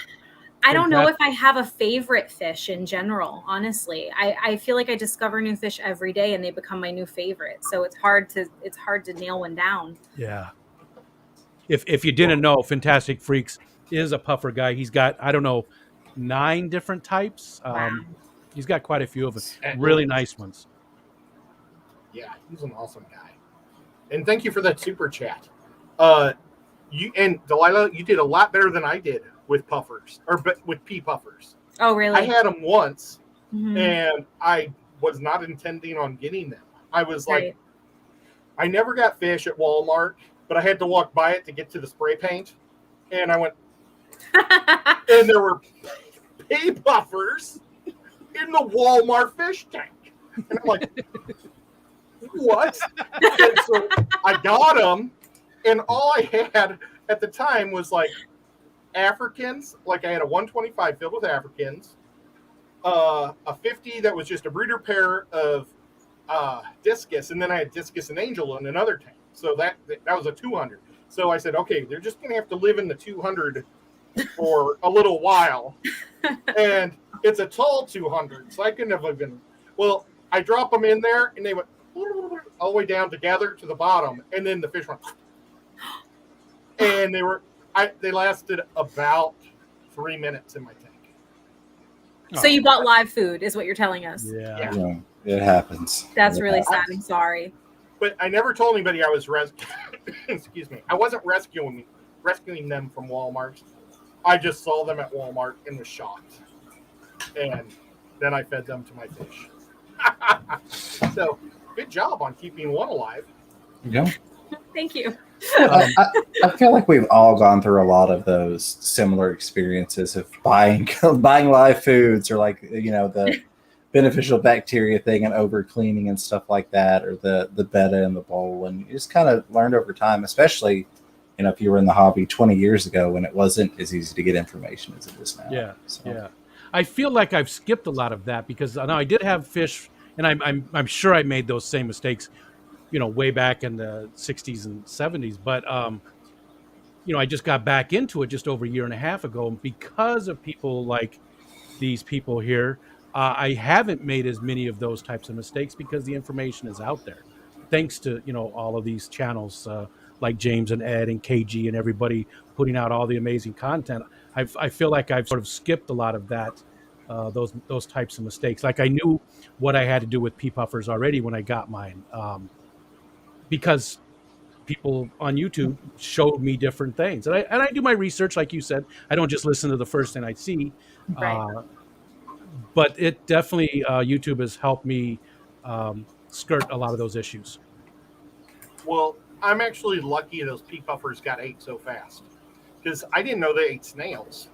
Speaker 3: I don't know if I have a favorite fish in general, honestly. I feel like I discover new fish every day and they become my new favorite. So it's hard to nail one down.
Speaker 2: Yeah. If you didn't know, Fantastic Freaks is a puffer guy. He's got, 9 different types.
Speaker 3: Wow.
Speaker 2: He's got quite a few of them. Really nice ones.
Speaker 1: Yeah, he's an awesome guy. And thank you for that super chat. You and Delilah, you did a lot better than I did with puffers or with pea puffers.
Speaker 3: Oh, really?
Speaker 1: I had them once,
Speaker 3: Mm-hmm.
Speaker 1: and I was not intending on getting them. I was like, I never got fish at Walmart, but I had to walk by it to get to the spray paint. And I went, and there were pay buffers in the Walmart fish tank. And I'm like, what? And so I got them, and all I had at the time was like Africans. Like I had a 125 filled with Africans, a 50 that was just a breeder pair of discus, and then I had discus and angel in another tank. So that was a 200. So I said, okay, they're just going to have to live in the 200 for a little while. And it's a tall 200, so I couldn't have even. Well, I drop them in there, and they went all the way down together to the bottom, and then the fish went. And they lasted about 3 minutes in my tank.
Speaker 3: So you bought live food, is what you're telling us.
Speaker 2: Yeah.
Speaker 4: Yeah, it happens.
Speaker 3: That's really sad. I'm sorry.
Speaker 1: But I never told anybody I was excuse me. I wasn't rescuing them from Walmart. I just saw them at Walmart and was shocked. And then I fed them to my fish. So, good job on keeping one alive.
Speaker 4: Yeah.
Speaker 3: Thank you.
Speaker 4: I feel like we've all gone through a lot of those similar experiences of buying live foods, or like, you know, the beneficial bacteria thing and over cleaning and stuff like that, or the betta in the bowl. And you just kind of learned over time, especially, you know, if you were in the hobby 20 years ago when it wasn't as easy to get information as it is now.
Speaker 2: Yeah.
Speaker 4: So.
Speaker 2: Yeah. I feel like I've skipped a lot of that because now I did have fish, and I'm sure I made those same mistakes, you know, way back in the 60s and 70s. But you know, I just got back into it just over a year and a half ago, and because of people like these people here, I haven't made as many of those types of mistakes because the information is out there, thanks to, you know, all of these channels like James and Ed and KG and everybody putting out all the amazing content. I feel like I've sort of skipped a lot of that, those types of mistakes. Like I knew what I had to do with pea puffers already when I got mine, because people on YouTube showed me different things, and I do my research, like you said. I don't just listen to the first thing I see.
Speaker 3: Right.
Speaker 2: But it definitely, YouTube has helped me skirt a lot of those issues.
Speaker 1: Well, I'm actually lucky those pea puffers got ate so fast, because I didn't know they ate snails.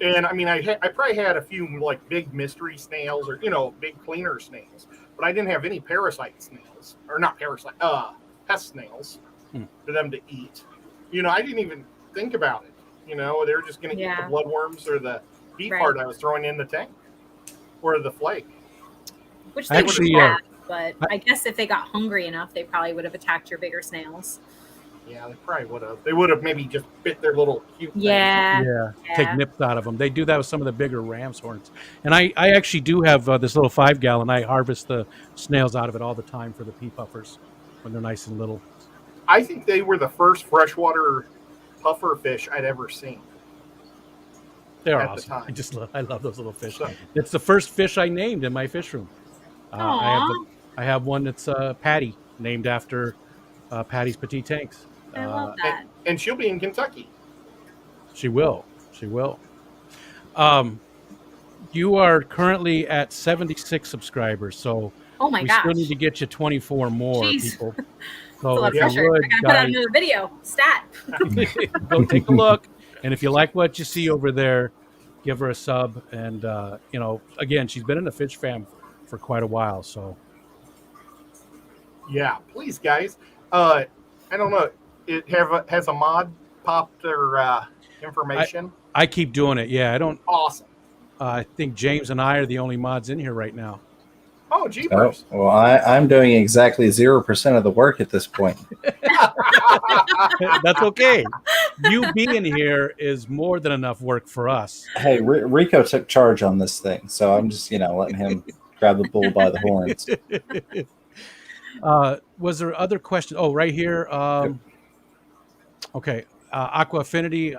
Speaker 1: And I mean, I probably had a few like big mystery snails, or, you know, big cleaner snails, but I didn't have any parasite snails, or not parasite, pest snails for them to eat. You know, I didn't even think about it. You know, they were just going to eat the bloodworms or the bee part I was throwing in the tank, or the flake.
Speaker 3: Which they would have, but I guess if they got hungry enough, they probably would have attacked your bigger snails.
Speaker 1: Yeah, they probably would have. They would have maybe just bit their little cute things.
Speaker 2: Yeah. Take nips out of them. They do that with some of the bigger ram's horns. And I actually do have this little 5-gallon. I harvest the snails out of it all the time for the pea puffers when they're nice and little.
Speaker 1: I think they were the first freshwater puffer fish I'd ever seen.
Speaker 2: They're awesome. I love those little fish. So, it's the first fish I named in my fish room. I have one that's Patty, named after Patty's Petite Tanks.
Speaker 3: I love that.
Speaker 1: And she'll be in Kentucky.
Speaker 2: She will. You are currently at 76 subscribers, so we still need to get you 24 more people. So
Speaker 3: if you would, I gotta put out another video. Stat.
Speaker 2: Go take a look, and if you like what you see over there, give her a sub. And you know, again, she's been in the fish fam for quite a while. So
Speaker 1: yeah, please, guys. I don't know. It has a mod popped their information?
Speaker 2: I keep doing it. Yeah, I don't.
Speaker 1: Awesome.
Speaker 2: I think James and I are the only mods in here right now.
Speaker 1: Oh, jeepers.
Speaker 4: Oh, well, I'm doing exactly 0% of the work at this point.
Speaker 2: That's okay. You being here is more than enough work for us.
Speaker 4: Hey, Riko took charge on this thing, so I'm just, letting him grab the bull by the horns.
Speaker 2: Was there other questions? Oh, right here. Okay. Aqua Affinity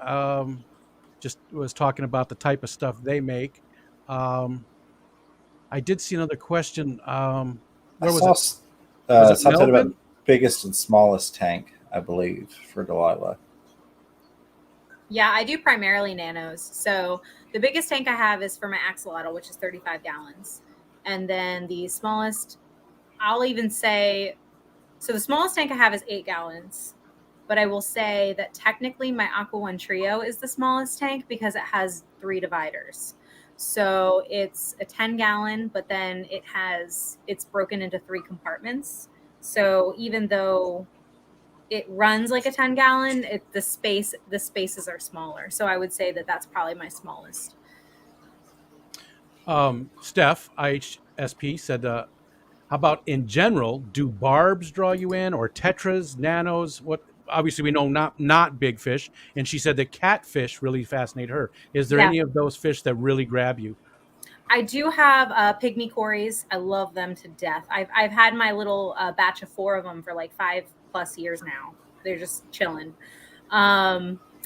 Speaker 2: just was talking about the type of stuff they make. I did see another question. Where was it?
Speaker 4: Something about biggest and smallest tank, I believe, for Delilah.
Speaker 3: Yeah, I do primarily nanos. So the biggest tank I have is for my Axolotl, which is 35 gallons. And then the smallest, I'll even say, so the smallest tank I have is 8 gallons. But I will say that technically my Aqua One Trio is the smallest tank because it has 3 dividers. So it's a 10-gallon, but then it's broken into 3 compartments. So even though it runs like a 10-gallon, the spaces are smaller. So I would say that that's probably my smallest.
Speaker 2: Steph, IHSP, said, how about in general, do barbs draw you in, or tetras, nanos? What? Obviously, we know not big fish. And she said that catfish really fascinate her. Is there
Speaker 3: Yeah.
Speaker 2: any of those fish that really grab you?
Speaker 3: I do have Pygmy Quarries. I love them to death. I've had my little batch of 4 of them for like 5+ years now. They're just chilling.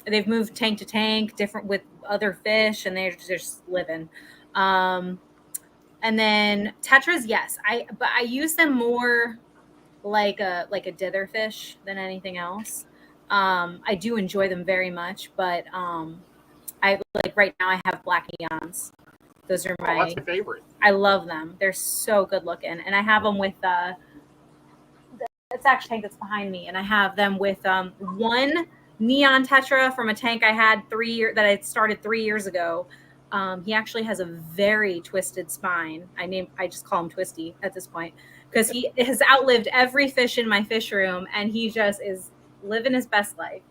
Speaker 3: They've moved tank to tank, different with other fish, and they're just living. And then tetras, yes, but I use them more like a dither fish than anything else. I do enjoy them very much, but I like right now I have black neons. Those are
Speaker 1: That's my favorite.
Speaker 3: I love them. They're so good looking, and I have them with it's actually a tank that's behind me, and I have them with one neon tetra from a tank I had that I started 3 years ago. He actually has a very twisted spine. I just call him Twisty at this point because he has outlived every fish in my fish room, and he just is living his best life.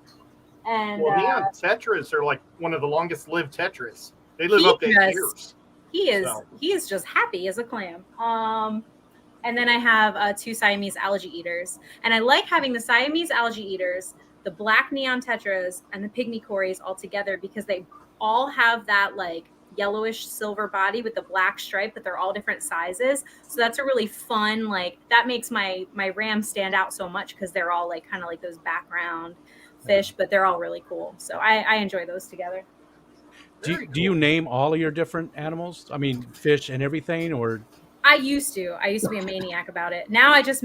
Speaker 3: And
Speaker 1: neon tetras are like one of the longest lived tetras. They live up to 8 years.
Speaker 3: He is just happy as a clam. And then I have 2 Siamese algae eaters, and I like having the Siamese algae eaters, the black neon tetras, and the Pygmy Quarries all together because they all have that like yellowish silver body with the black stripe, but they're all different sizes. So that's a really fun, like that makes my ram stand out so much because they're all like kind of like those background fish, but they're all really cool. So I enjoy those together.
Speaker 2: Do you name all of your different animals? I mean, fish and everything, or?
Speaker 3: I used to be a maniac about it. Now I just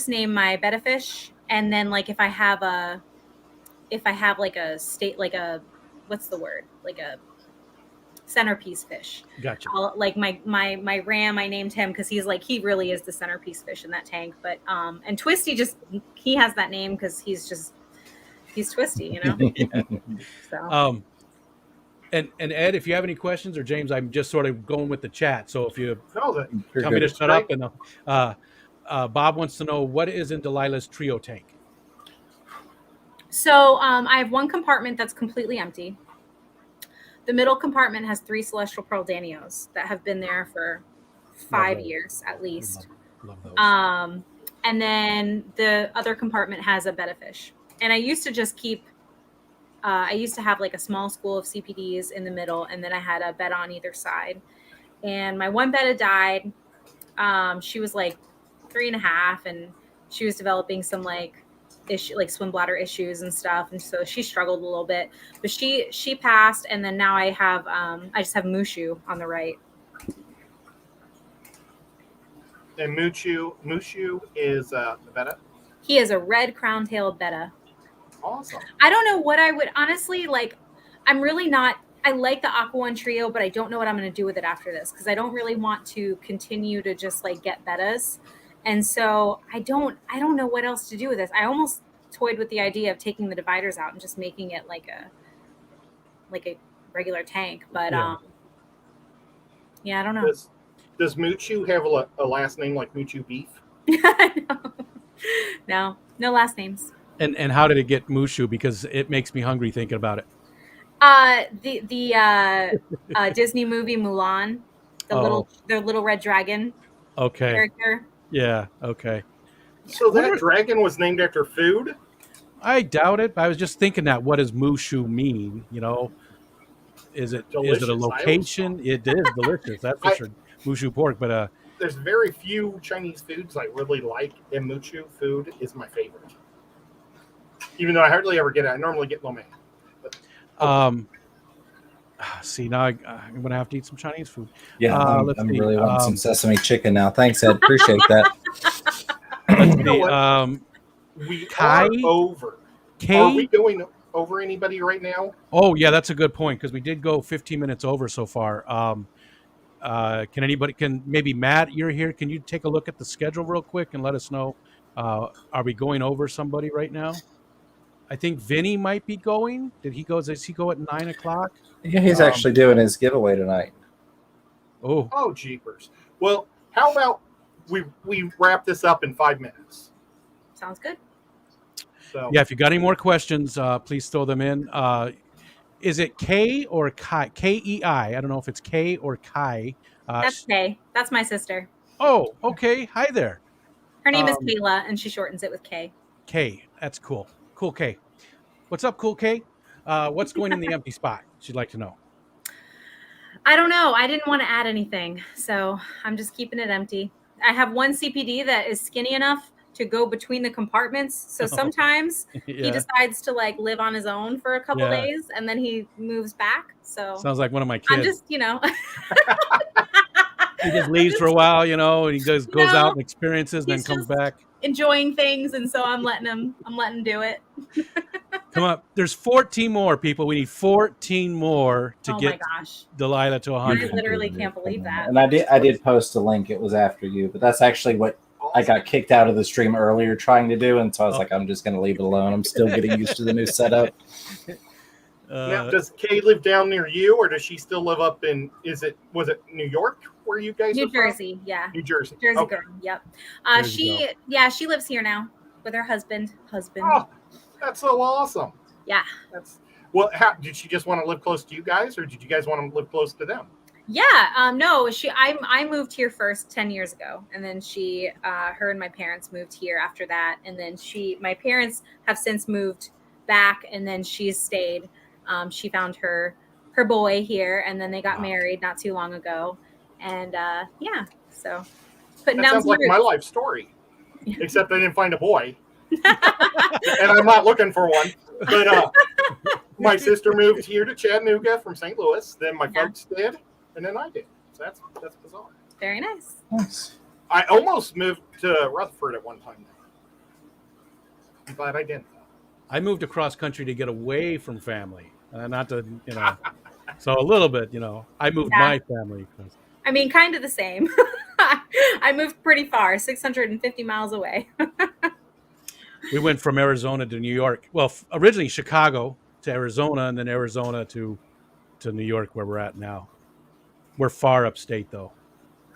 Speaker 3: name my betta fish, and then like if I have like a state, like a, what's the word, like a centerpiece fish.
Speaker 2: Gotcha.
Speaker 3: Like my ram, I named him because he really is the centerpiece fish in that tank. But and Twisty he has that name because he's Twisty, you know.
Speaker 2: Yeah.
Speaker 3: So.
Speaker 2: And Ed, if you have any questions, or James, I'm just sort of going with the chat. So if you tell me to shut up, and Bob wants to know what is in Delilah's trio tank.
Speaker 3: So I have one compartment that's completely empty. The middle compartment has 3 celestial pearl danios that have been there for 5 years at least.
Speaker 2: Love those.
Speaker 3: And then the other compartment has a betta fish. And I used to just keep. I used to have like a small school of CPDs in the middle, and then I had a betta on either side. And my one betta died. She was like 3.5, and she was developing some like swim bladder issues and stuff, and so she struggled a little bit. But she passed, and then now I just have Mushu on the right.
Speaker 1: And Mushu is the betta.
Speaker 3: He is a red crown-tailed betta.
Speaker 1: Awesome.
Speaker 3: I don't know what I would honestly like. I'm really not. I like the Aqua One Trio, but I don't know what I'm going to do with it after this because I don't really want to continue to just like get bettas, and so I don't know what else to do with this. I almost toyed with the idea of taking the dividers out and just making it like a regular tank, but yeah, I don't know.
Speaker 1: Does Muchu have a last name like Muchu Beef?
Speaker 3: No last names.
Speaker 2: And how did it get Mushu? Because it makes me hungry thinking about it.
Speaker 3: The Disney movie Mulan, the little red dragon.
Speaker 2: Okay.
Speaker 3: Character.
Speaker 2: Yeah. Okay.
Speaker 1: So that dragon was named after food?
Speaker 2: I doubt it. But I was just thinking that. What does Mushu mean? You know, is it
Speaker 1: delicious.
Speaker 2: Is it a location? It is delicious. That's for sure. Mushu pork, but
Speaker 1: there's very few Chinese foods I really like, and Mushu food is my favorite. Even though I hardly ever get it, I normally get lo mein.
Speaker 2: See, now I'm gonna have to eat some Chinese food.
Speaker 4: Yeah, I'm really wanting some sesame chicken now. Thanks, Ed. Appreciate that.
Speaker 1: We are over. Are we going over anybody right now?
Speaker 2: Oh yeah, that's a good point because we did go 15 minutes over so far. Can maybe Matt, you're here. Can you take a look at the schedule real quick and let us know? Are we going over somebody right now? I think Vinny might be going. Does he go at 9 o'clock?
Speaker 4: Yeah, he's actually doing his giveaway tonight.
Speaker 1: Oh, jeepers. Well, how about we wrap this up in 5 minutes?
Speaker 3: Sounds good.
Speaker 1: So
Speaker 2: Yeah, if you got any more questions, please throw them in. Is it K or Kai? K-E-I. I don't know if it's K or Kai.
Speaker 3: That's Kay. That's my sister.
Speaker 2: Oh, okay. Hi there.
Speaker 3: Her name is Kayla, and she shortens it with K.
Speaker 2: K. That's cool. Cool K. What's up, Cool K? What's going in the empty spot? She'd like to know.
Speaker 3: I don't know. I didn't want to add anything, so I'm just keeping it empty. I have one CPD that is skinny enough to go between the compartments. So sometimes he decides to like live on his own for a couple days, and then he moves back. So
Speaker 2: sounds like one of my kids.
Speaker 3: I'm just,
Speaker 2: he just leaves for a while, and he goes out and experiences, and then comes back.
Speaker 3: Enjoying things, and so I'm letting him do it.
Speaker 2: Come on, there's 14 more people. We need 14 more to get Delilah to 100.
Speaker 3: I literally can't believe that.
Speaker 4: And I did post a link. It was after you, but that's actually what I got kicked out of the stream earlier trying to do, and so I was like, I'm just going to leave it alone. I'm still getting used to the new setup.
Speaker 1: Now, does Kay live down near you, or does she still live up in? Was it New York where you guys?
Speaker 3: New Jersey, yeah.
Speaker 1: New Jersey,
Speaker 3: girl. Yep. She lives here now with her husband.
Speaker 1: Oh, that's so awesome.
Speaker 3: Yeah.
Speaker 1: How did she just want to live close to you guys, or did you guys want to live close to them?
Speaker 3: Yeah. No. I moved here first 10 years ago, and then her and my parents moved here after that, and then my parents have since moved back, and then she's stayed. She found her boy here, and then they got married not too long ago, and so putting down
Speaker 1: sounds like my life story, except I didn't find a boy, and I'm not looking for one. But my sister moved here to Chattanooga from St. Louis. Then my folks did, and then I did. So that's bizarre.
Speaker 3: Very nice.
Speaker 4: Nice.
Speaker 1: I almost moved to Rutherford at one time. I'm glad I didn't.
Speaker 2: I moved across country to get away from family, not to, so a little bit, I moved my family.
Speaker 3: I mean, kind of the same. I moved pretty far, 650 miles away.
Speaker 2: We went from Arizona to New York. Well, originally Chicago to Arizona, and then Arizona to New York, where we're at now. We're far upstate, though,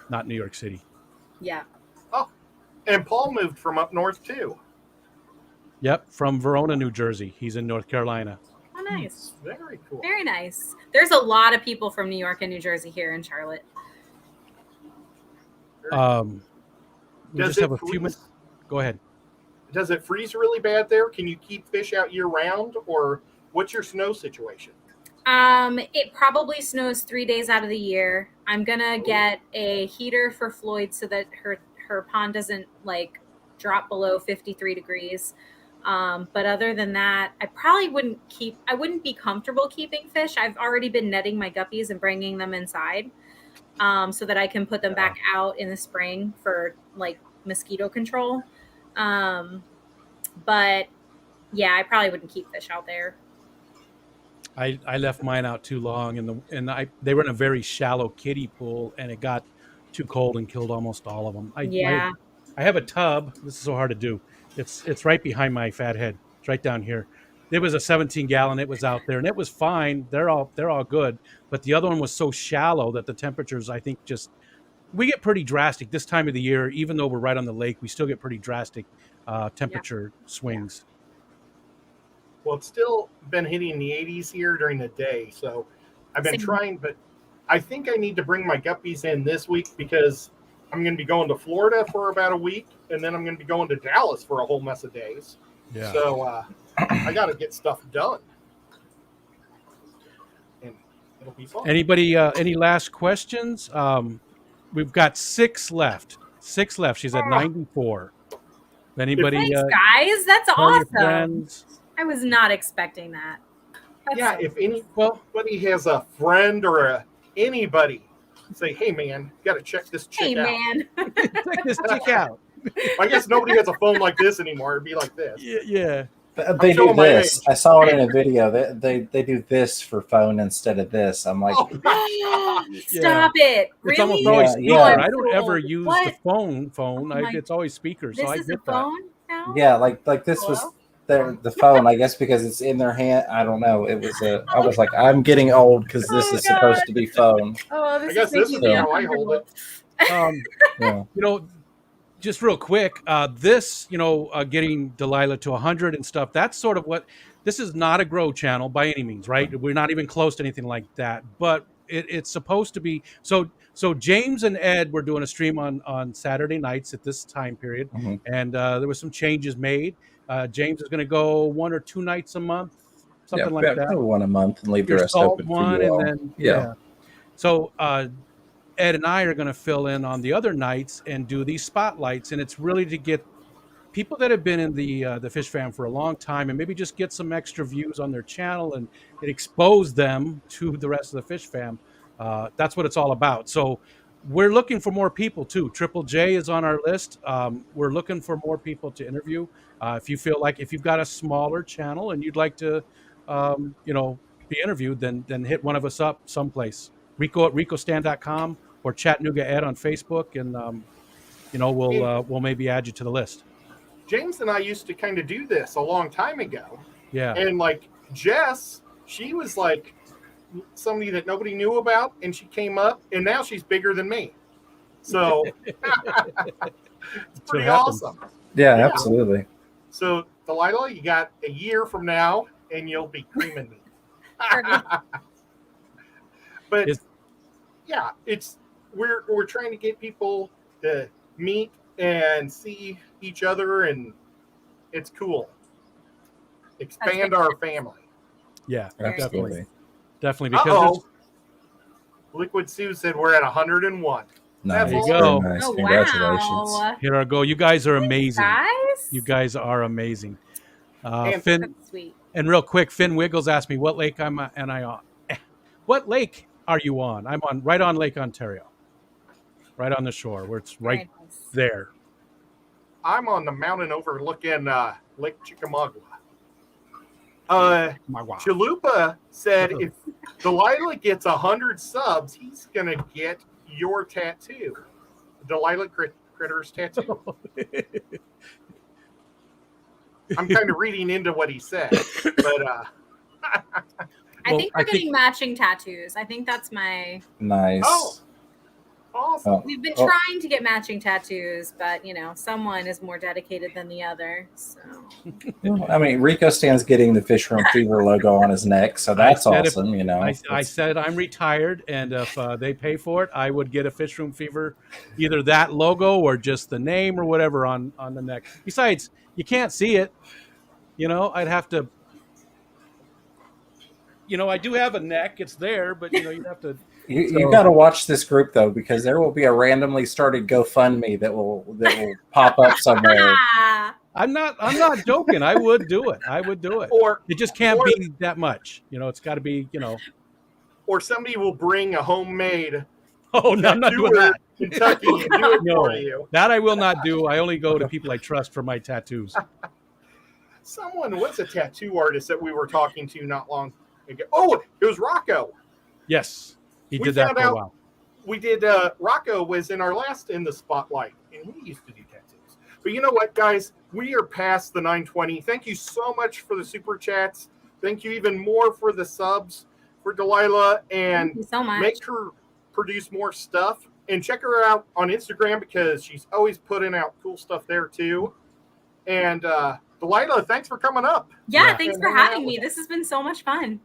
Speaker 2: not New York City.
Speaker 3: Yeah.
Speaker 1: Oh, and Paul moved from up north, too.
Speaker 2: Yep, from Verona, New Jersey. He's in North Carolina.
Speaker 3: Oh, nice.
Speaker 1: Very cool.
Speaker 3: Very nice. There's a lot of people from New York and New Jersey here in Charlotte.
Speaker 2: We just have a few minutes. Go ahead.
Speaker 1: Does it freeze really bad there? Can you keep fish out year round, or what's your snow situation?
Speaker 3: It probably snows 3 days out of the year. I'm gonna get a heater for Floyd so that her pond doesn't drop below 53 degrees. But other than that, I wouldn't be comfortable keeping fish. I've already been netting my guppies and bringing them inside, so that I can put them back out in the spring for mosquito control. But yeah, I probably wouldn't keep fish out there.
Speaker 2: I left mine out too long, and they were in a very shallow kiddie pool, and it got too cold and killed almost all of them. I have a tub. This is so hard to do. It's right behind my fat head. It's right down here. It was a 17-gallon. It was out there, and it was fine. They're all good. But the other one was so shallow that the temperatures, I think, we get pretty drastic this time of the year. Even though we're right on the lake, we still get pretty drastic temperature swings.
Speaker 1: Well, it's still been hitting the 80s here during the day, so I've been trying, but I think I need to bring my guppies in this week because I'm going to be going to Florida for about a week, and then I'm going to be going to Dallas for a whole mess of days. Yeah. So I got to get stuff done. And it'll be fun.
Speaker 2: Anybody, any last questions? We've got 6 left. She's at 94. Anybody?
Speaker 3: Thanks, guys. That's awesome. I was not expecting that.
Speaker 1: If anybody has a friend or anybody, say, hey, man, you got to check this chick out.
Speaker 3: Hey, man.
Speaker 2: Check this chick out.
Speaker 1: I guess nobody has a phone like this anymore. It'd be like this.
Speaker 2: Yeah.
Speaker 4: They do this. I saw it in a video. They do this for phone instead of this. I'm like,
Speaker 3: stop it! Really?
Speaker 2: It's almost always speaker. I don't ever use the phone. It's always speaker.
Speaker 3: This
Speaker 2: so I
Speaker 3: is
Speaker 2: get
Speaker 3: a phone now.
Speaker 4: Yeah, like this was the phone, I guess, because it's in their hand. I don't know. It was I was like, I'm getting old because this
Speaker 3: Oh,
Speaker 4: is supposed
Speaker 3: God.
Speaker 4: to be phone.
Speaker 3: Oh, this
Speaker 1: I guess
Speaker 3: is
Speaker 1: this
Speaker 3: making
Speaker 1: is
Speaker 3: me
Speaker 1: how I hold it.
Speaker 4: Yeah.
Speaker 2: You know, just real quick, this, getting Delilah to 100 and stuff, that's sort of what, this is not a grow channel by any means, right? We're not even close to anything like that, but it's supposed to be. So James and Ed were doing a stream on Saturday nights at this time period,
Speaker 4: Mhm.
Speaker 2: and there was some changes made. James is going to go 1 or 2 nights a month, something like that.
Speaker 4: Probably one a month and leave the
Speaker 2: Your
Speaker 4: rest
Speaker 2: salt
Speaker 4: open for
Speaker 2: one,
Speaker 4: you
Speaker 2: and
Speaker 4: all.
Speaker 2: then
Speaker 4: Yeah.
Speaker 2: So Ed and I are going to fill in on the other nights and do these spotlights, and it's really to get people that have been in the fish fam for a long time and maybe just get some extra views on their channel and expose them to the rest of the fish fam. That's what it's all about. So we're looking for more people too. Triple J is on our list. We're looking for more people to interview. If you feel like if you've got a smaller channel and you'd like to, be interviewed, then hit one of us up someplace. Rico at ricostand.com or Chattanooga Ed on Facebook, and we'll maybe add you to the list.
Speaker 1: James and I used to kind of do this a long time ago.
Speaker 2: Yeah.
Speaker 1: And like Jess, she was like somebody that nobody knew about, and she came up, and now she's bigger than me. So it's pretty awesome.
Speaker 4: Yeah,
Speaker 1: Yeah.
Speaker 4: absolutely.
Speaker 1: So Delilah, you got a year from now, and you'll be creaming me. But yeah, we're trying to get people to meet and see each other, and it's cool. Expand our family.
Speaker 2: Yeah,
Speaker 4: Absolutely.
Speaker 2: definitely. Because
Speaker 1: Liquid Sue said we're at 101.
Speaker 4: Nice.
Speaker 2: There you go.
Speaker 4: Very nice.
Speaker 3: Oh,
Speaker 4: Congratulations.
Speaker 3: wow.
Speaker 2: here I go. You guys are amazing.
Speaker 3: Guys?
Speaker 2: You guys are amazing.
Speaker 1: And
Speaker 2: Finn,
Speaker 3: That's sweet.
Speaker 2: and real quick, Finn Wiggles asked me what lake I'm and I on. What lake are you on? I'm right on Lake Ontario, right on the shore where it's right
Speaker 3: Very nice.
Speaker 2: there.
Speaker 1: I'm on the mountain overlooking Lake Chickamauga. Chalupa said if Delilah gets 100 subs, he's gonna get your tattoo, Delilah Critter's tattoo. I'm kind of reading into what he said, but
Speaker 3: I think we're getting matching tattoos. I think that's my.
Speaker 4: Nice.
Speaker 1: Oh, awesome.
Speaker 3: We've been trying to get matching tattoos, but someone is more dedicated than the other. So.
Speaker 4: Well, I mean, Rico Stan's getting the Fish Room Fever logo on his neck, so that's awesome.
Speaker 2: I said I'm retired, and if they pay for it, I would get a Fish Room Fever, either that logo or just the name or whatever on the neck. Besides, you can't see it. I'd have to. I do have a neck; it's there, but you'd have to.
Speaker 4: You got to watch this group though, because there will be a randomly started GoFundMe that will pop up somewhere.
Speaker 2: I'm not joking. I would do it.
Speaker 1: Or
Speaker 2: it just can't be that much. It's got to be.
Speaker 1: Or somebody will bring a homemade.
Speaker 2: Oh no, I'm not doing that.
Speaker 1: Kentucky and do it for you.
Speaker 2: That I will not do. I only go to people I trust for my tattoos.
Speaker 1: Someone was a tattoo artist that we were talking to not long ago. Oh, it was Rocco.
Speaker 2: Yes, he did that for a while.
Speaker 1: We did. Rocco was in our last In the Spotlight, and he used to do tattoos. But you know what, guys? We are past the 920. Thank you so much for the super chats. Thank you even more for the subs for Delilah, and
Speaker 3: thank you so much.
Speaker 1: Make her produce more stuff. And check her out on Instagram because she's always putting out cool stuff there too. And Delilah, thanks for coming up.
Speaker 3: Yeah, thanks for having me. This has been so much fun.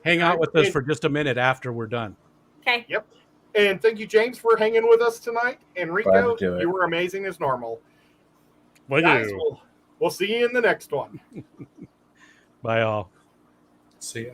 Speaker 2: Hang out with us for just a minute after we're done.
Speaker 3: Okay.
Speaker 1: Yep. And thank you, James, for hanging with us tonight. And Rico, you were amazing as normal.
Speaker 2: Well,
Speaker 1: guys, we'll see you in the next one.
Speaker 2: Bye, all.
Speaker 4: See ya.